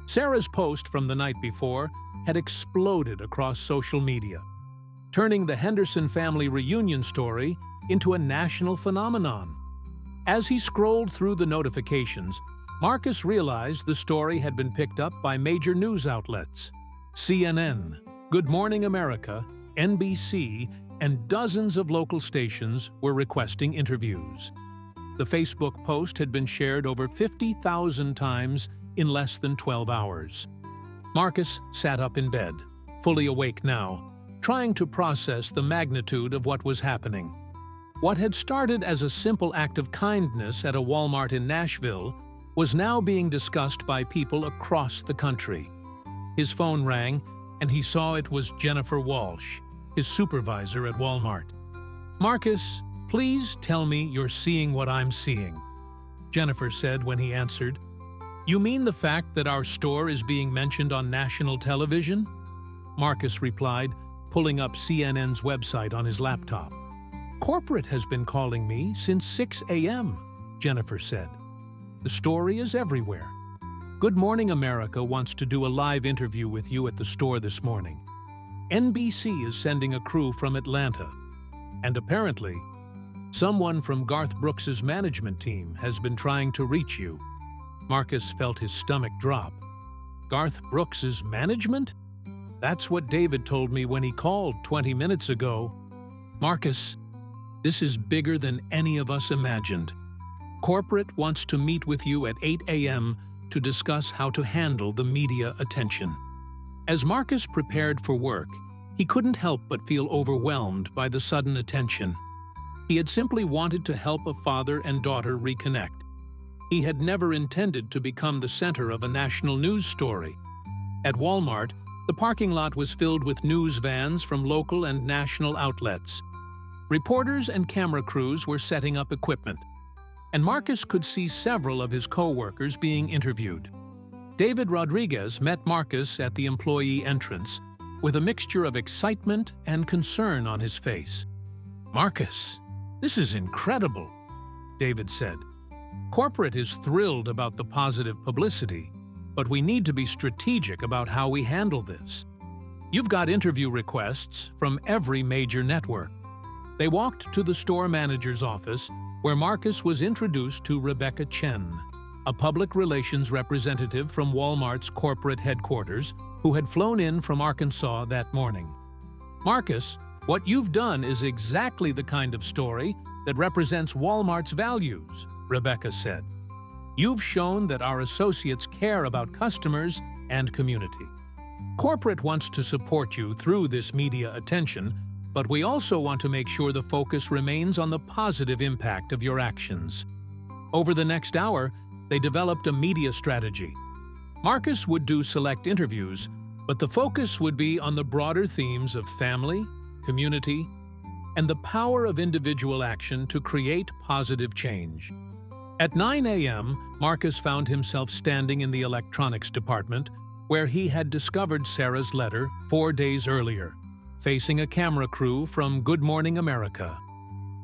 Sarah's post from the night before had exploded across social media, turning the Henderson family reunion story into a national phenomenon. As he scrolled through the notifications, Marcus realized the story had been picked up by major news outlets. CNN, Good Morning America, NBC, and dozens of local stations were requesting interviews. The Facebook post had been shared over 50,000 times in less than 12 hours. Marcus sat up in bed, fully awake now, trying to process the magnitude of what was happening. What had started as a simple act of kindness at a Walmart in Nashville was now being discussed by people across the country. His phone rang, and he saw it was Jennifer Walsh, his supervisor at Walmart. "Marcus, please tell me you're seeing what I'm seeing," Jennifer said when he answered. "You mean the fact that our store is being mentioned on national television?" Marcus replied, pulling up CNN's website on his laptop. "Corporate has been calling me since 6 a.m., Jennifer said. "The story is everywhere. Good Morning America wants to do a live interview with you at the store this morning. NBC is sending a crew from Atlanta. And apparently, someone from Garth Brooks' management team has been trying to reach you." Marcus felt his stomach drop. Garth Brooks' management? That's what David told me when he called 20 minutes ago. "Marcus, this is bigger than any of us imagined. Corporate wants to meet with you at 8 a.m. to discuss how to handle the media attention." As Marcus prepared for work, he couldn't help but feel overwhelmed by the sudden attention. He had simply wanted to help a father and daughter reconnect. He had never intended to become the center of a national news story. At Walmart, the parking lot was filled with news vans from local and national outlets. Reporters and camera crews were setting up equipment, and Marcus could see several of his co-workers being interviewed. David Rodriguez met Marcus at the employee entrance with a mixture of excitement and concern on his face. "Marcus, this is incredible," David said. Corporate is thrilled about the positive publicity, but we need to be strategic about how we handle this. You've got interview requests from every major network. They walked to the store manager's office, where Marcus was introduced to Rebecca Chen, a public relations representative from Walmart's corporate headquarters who had flown in from Arkansas that morning. "Marcus, what you've done is exactly the kind of story that represents Walmart's values," Rebecca said. "You've shown that our associates care about customers and community. Corporate wants to support you through this media attention, but we also want to make sure the focus remains on the positive impact of your actions." Over the next hour, they developed a media strategy. Marcus would do select interviews, but the focus would be on the broader themes of family, community, and the power of individual action to create positive change. At 9 a.m., Marcus found himself standing in the electronics department, where he had discovered Sarah's letter 4 days earlier, facing a camera crew from Good Morning America.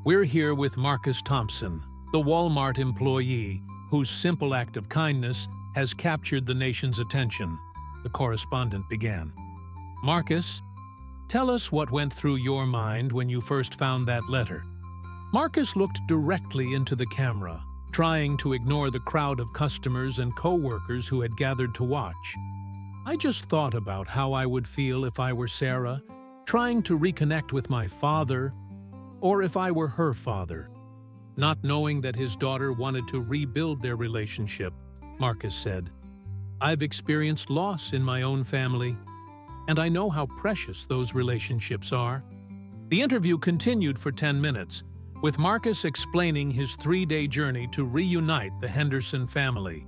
"We're here with Marcus Thompson, the Walmart employee whose simple act of kindness has captured the nation's attention," the correspondent began. "Marcus, tell us what went through your mind when you first found that letter." Marcus looked directly into the camera, trying to ignore the crowd of customers and co-workers who had gathered to watch. "I just thought about how I would feel if I were Sarah, trying to reconnect with my father, or if I were her father, not knowing that his daughter wanted to rebuild their relationship," Marcus said. "I've experienced loss in my own family, and I know how precious those relationships are." The interview continued for 10 minutes, with Marcus explaining his 3-day journey to reunite the Henderson family.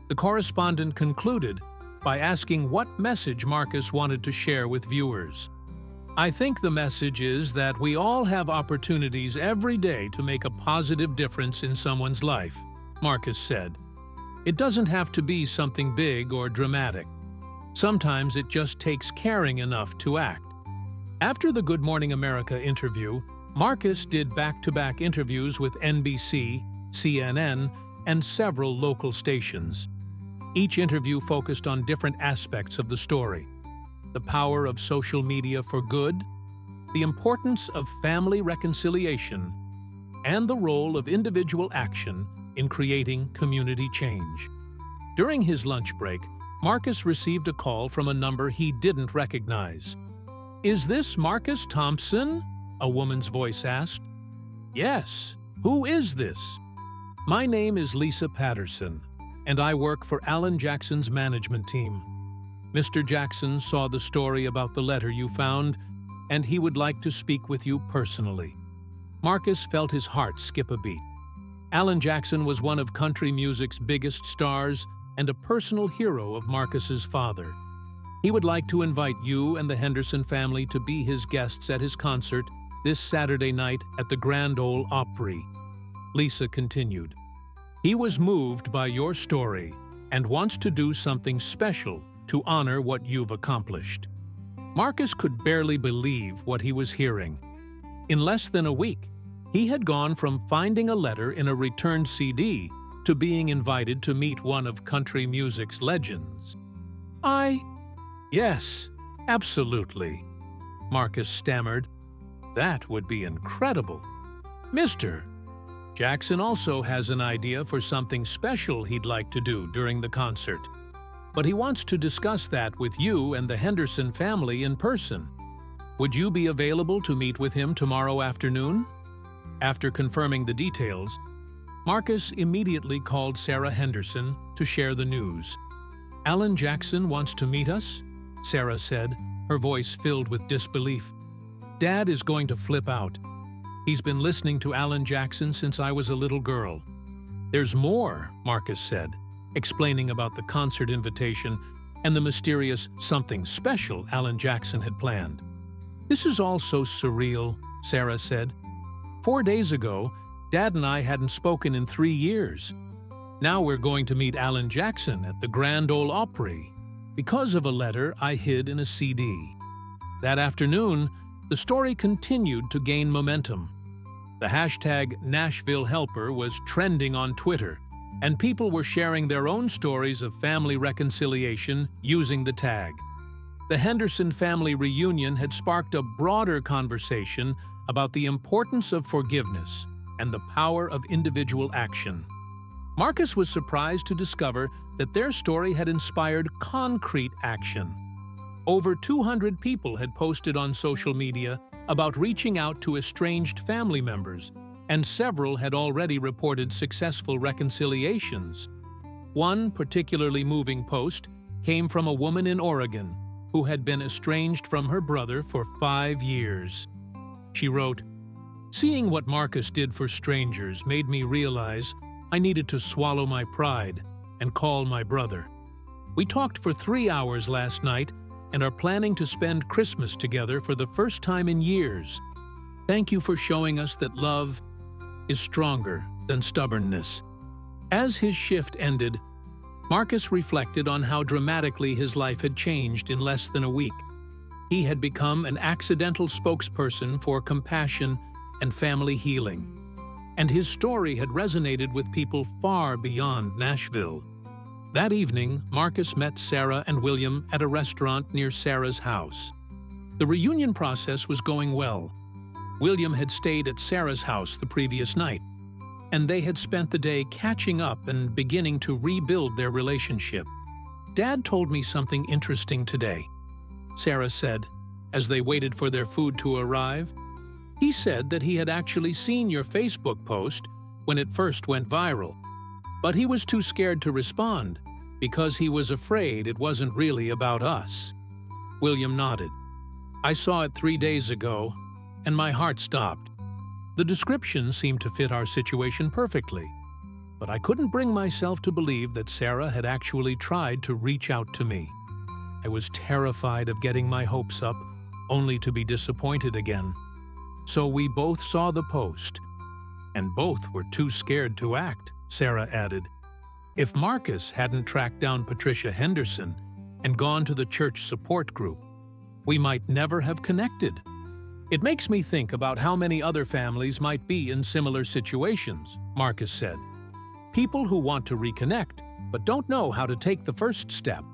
The correspondent concluded by asking what message Marcus wanted to share with viewers. "I think the message is that we all have opportunities every day to make a positive difference in someone's life," Marcus said. "It doesn't have to be something big or dramatic. Sometimes it just takes caring enough to act." After the Good Morning America interview, Marcus did back-to-back interviews with NBC, CNN, and several local stations. Each interview focused on different aspects of the story: the power of social media for good, the importance of family reconciliation, and the role of individual action in creating community change. During his lunch break, Marcus received a call from a number he didn't recognize. "Is this Marcus Thompson?" a woman's voice asked. "Yes. Who is this?" "My name is Lisa Patterson, and I work for Alan Jackson's management team. Mr. Jackson saw the story about the letter you found, and he would like to speak with you personally." Marcus felt his heart skip a beat. Alan Jackson was one of country music's biggest stars and a personal hero of Marcus's father. He would like to invite you and the Henderson family to be his guests at his concert this Saturday night at the Grand Ole Opry. Lisa continued, "He was moved by your story and wants to do something special to honor what you've accomplished." Marcus could barely believe what he was hearing. In less than a week, he had gone from finding a letter in a returned CD to being invited to meet one of country music's legends. Yes, absolutely," Marcus stammered. "That would be incredible. Mr. Jackson also has an idea for something special he'd like to do during the concert, but he wants to discuss that with you and the Henderson family in person. Would you be available to meet with him tomorrow afternoon?" After confirming the details, Marcus immediately called Sarah Henderson to share the news. "Alan Jackson wants to meet us?" Sarah said, her voice filled with disbelief. "Dad is going to flip out. He's been listening to Alan Jackson since I was a little girl." "There's more," Marcus said, explaining about the concert invitation and the mysterious something special Alan Jackson had planned. "This is all so surreal," Sarah said. 4 days ago, Dad and I hadn't spoken in 3 years. Now we're going to meet Alan Jackson at the Grand Ole Opry because of a letter I hid in a CD." That afternoon, the story continued to gain momentum. The hashtag #NashvilleHelper was trending on Twitter, and people were sharing their own stories of family reconciliation using the tag. The Henderson family reunion had sparked a broader conversation about the importance of forgiveness and the power of individual action. Marcus was surprised to discover that their story had inspired concrete action. Over 200 people had posted on social media about reaching out to estranged family members, and several had already reported successful reconciliations. One particularly moving post came from a woman in Oregon who had been estranged from her brother for 5 years. She wrote, "Seeing what Marcus did for strangers made me realize I needed to swallow my pride and call my brother. We talked for 3 hours last night and are planning to spend Christmas together for the first time in years. Thank you for showing us that love is stronger than stubbornness." As his shift ended, Marcus reflected on how dramatically his life had changed in less than a week. He had become an accidental spokesperson for compassion and family healing, and his story had resonated with people far beyond Nashville. That evening, Marcus met Sarah and William at a restaurant near Sarah's house. The reunion process was going well. William had stayed at Sarah's house the previous night, and they had spent the day catching up and beginning to rebuild their relationship. "Dad told me something interesting today," Sarah said, as they waited for their food to arrive. "He said that he had actually seen your Facebook post when it first went viral, but he was too scared to respond because he was afraid it wasn't really about us." William nodded. "I saw it 3 days ago, and my heart stopped. The description seemed to fit our situation perfectly, but I couldn't bring myself to believe that Sarah had actually tried to reach out to me. I was terrified of getting my hopes up, only to be disappointed again. So we both saw the post, and both were too scared to act," Sarah added. "If Marcus hadn't tracked down Patricia Henderson and gone to the church support group, we might never have connected. It makes me think about how many other families might be in similar situations," Marcus said. "People who want to reconnect, but don't know how to take the first step."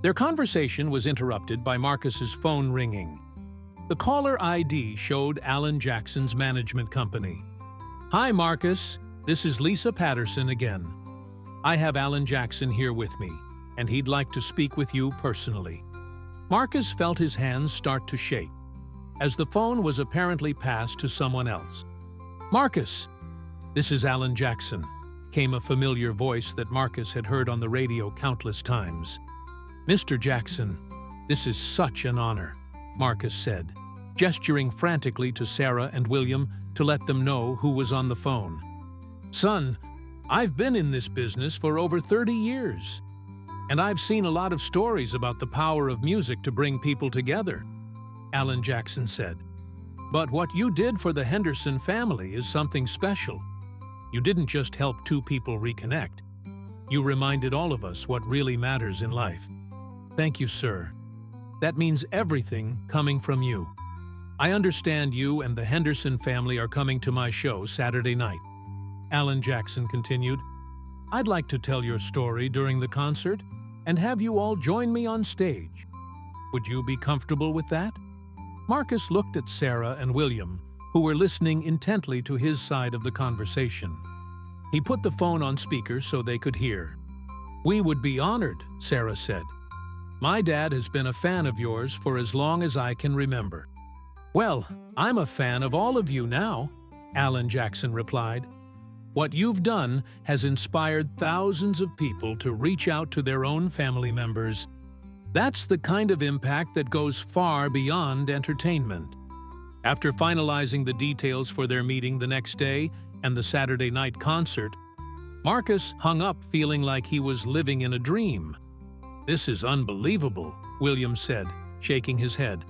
Their conversation was interrupted by Marcus's phone ringing. The caller ID showed Alan Jackson's management company. "Hi, Marcus. This is Lisa Patterson again. I have Alan Jackson here with me, and he'd like to speak with you personally." Marcus felt his hands start to shake, as the phone was apparently passed to someone else. "Marcus, this is Alan Jackson," came a familiar voice that Marcus had heard on the radio countless times. "Mr. Jackson, this is such an honor," Marcus said, gesturing frantically to Sarah and William to let them know who was on the phone. "Son, I've been in this business for over 30 years, and I've seen a lot of stories about the power of music to bring people together," Alan Jackson said. "But what you did for the Henderson family is something special. You didn't just help 2 people reconnect. You reminded all of us what really matters in life. Thank you, sir. That means everything coming from you. I understand you and the Henderson family are coming to my show Saturday night," Alan Jackson continued. "I'd like to tell your story during the concert and have you all join me on stage. Would you be comfortable with that?" Marcus looked at Sarah and William, who were listening intently to his side of the conversation. He put the phone on speaker so they could hear. "We would be honored," Sarah said. "My dad has been a fan of yours for as long as I can remember." "Well, I'm a fan of all of you now," Alan Jackson replied. "What you've done has inspired thousands of people to reach out to their own family members. That's the kind of impact that goes far beyond entertainment." After finalizing the details for their meeting the next day and the Saturday night concert, Marcus hung up feeling like he was living in a dream. "This is unbelievable," William said, shaking his head.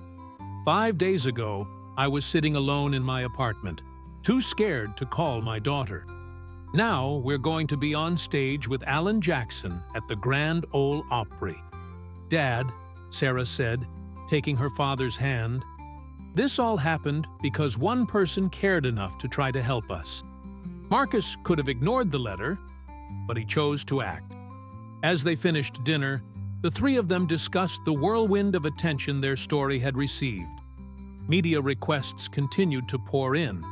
5 days ago, I was sitting alone in my apartment, too scared to call my daughter. Now we're going to be on stage with Alan Jackson at the Grand Ole Opry." "Dad," Sarah said, taking her father's hand, This all happened because one person cared enough to try to help us. Marcus could have ignored the letter, but he chose to act. As they finished dinner, the three of them discussed the whirlwind of attention their story had received. Media requests continued to pour in,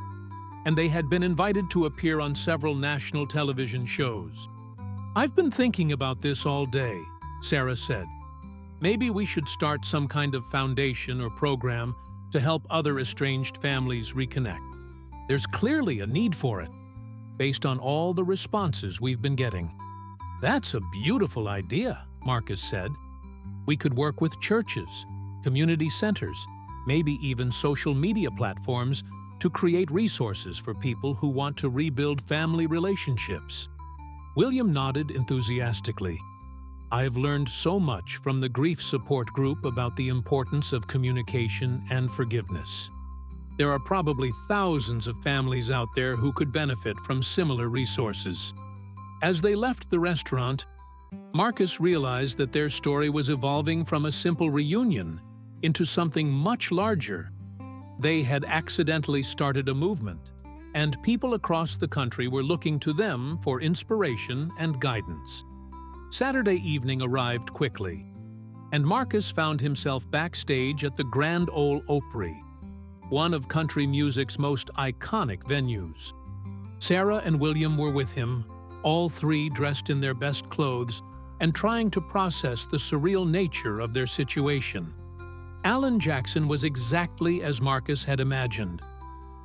and they had been invited to appear on several national television shows. "I've been thinking about this all day," Sarah said. "Maybe we should start some kind of foundation or program to help other estranged families reconnect. There's clearly a need for it, based on all the responses we've been getting." "That's a beautiful idea," Marcus said. "We could work with churches, community centers, maybe even social media platforms to create resources for people who want to rebuild family relationships." William nodded enthusiastically. "I've learned so much from the grief support group about the importance of communication and forgiveness. There are probably thousands of families out there who could benefit from similar resources." As they left the restaurant, Marcus realized that their story was evolving from a simple reunion into something much larger. They had accidentally started a movement, and people across the country were looking to them for inspiration and guidance. Saturday evening arrived quickly, and Marcus found himself backstage at the Grand Ole Opry, one of country music's most iconic venues. Sarah and William were with him, all three dressed in their best clothes and trying to process the surreal nature of their situation. Alan Jackson was exactly as Marcus had imagined: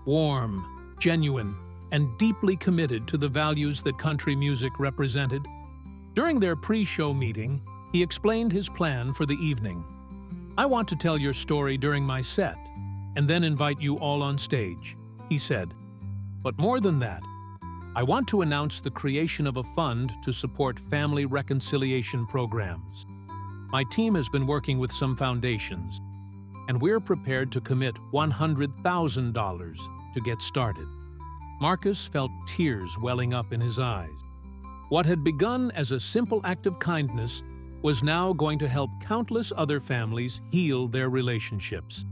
warm, genuine, and deeply committed to the values that country music represented. During their pre-show meeting, he explained his plan for the evening. "I want to tell your story during my set, and then invite you all on stage," he said. "But more than that, I want to announce the creation of a fund to support family reconciliation programs. My team has been working with some foundations, and we're prepared to commit $100,000 to get started." Marcus felt tears welling up in his eyes. What had begun as a simple act of kindness was now going to help countless other families heal their relationships.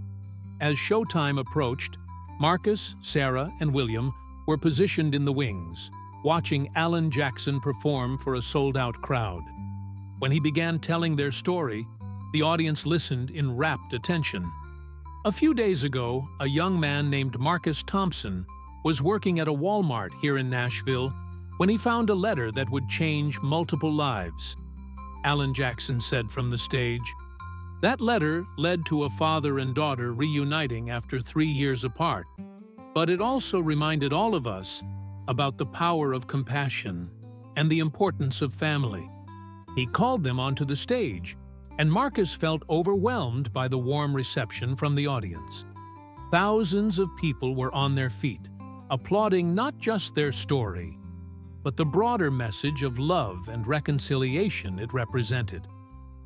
As showtime approached, Marcus, Sarah, and William were positioned in the wings, watching Alan Jackson perform for a sold-out crowd. When he began telling their story, the audience listened in rapt attention. A few days ago, a young man named Marcus Thompson was working at a Walmart here in Nashville when he found a letter that would change multiple lives. Alan Jackson said from the stage, "That letter led to a father and daughter reuniting after 3 years apart. But it also reminded all of us about the power of compassion and the importance of family." He called them onto the stage, and Marcus felt overwhelmed by the warm reception from the audience. Thousands of people were on their feet, applauding not just their story, but the broader message of love and reconciliation it represented.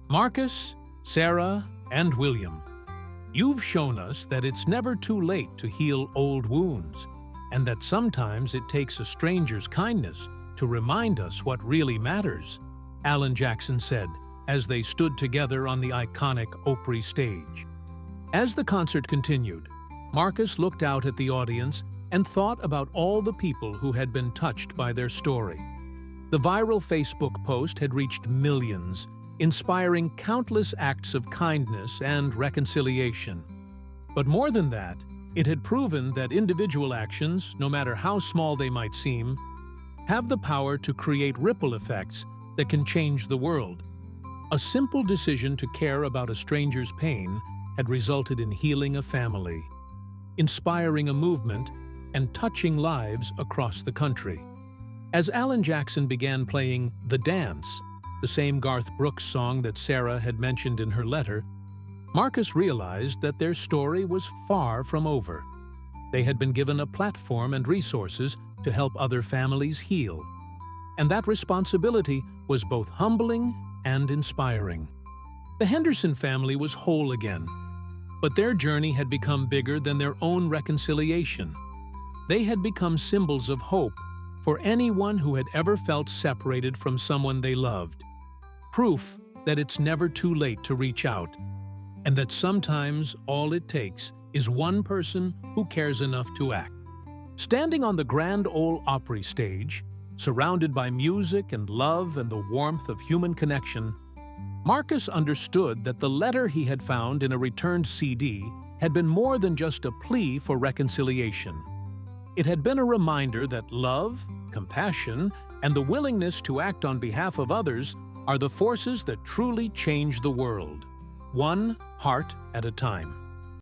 "Marcus, Sarah, and William, you've shown us that it's never too late to heal old wounds, and that sometimes it takes a stranger's kindness to remind us what really matters," Alan Jackson said as they stood together on the iconic Opry stage. As the concert continued, Marcus looked out at the audience and thought about all the people who had been touched by their story. The viral Facebook post had reached millions, inspiring countless acts of kindness and reconciliation. But more than that, it had proven that individual actions, no matter how small they might seem, have the power to create ripple effects that can change the world. A simple decision to care about a stranger's pain had resulted in healing a family, inspiring a movement, and touching lives across the country. As Alan Jackson began playing "The Dance," the same Garth Brooks song that Sarah had mentioned in her letter, Marcus realized that their story was far from over. They had been given a platform and resources to help other families heal, and that responsibility was both humbling and inspiring. The Henderson family was whole again, but their journey had become bigger than their own reconciliation. They had become symbols of hope for anyone who had ever felt separated from someone they loved. Proof that it's never too late to reach out, and that sometimes all it takes is one person who cares enough to act. Standing on the Grand Ole Opry stage, surrounded by music and love and the warmth of human connection, Marcus understood that the letter he had found in a returned CD had been more than just a plea for reconciliation. It had been a reminder that love, compassion, and the willingness to act on behalf of others are the forces that truly change the world, one heart at a time.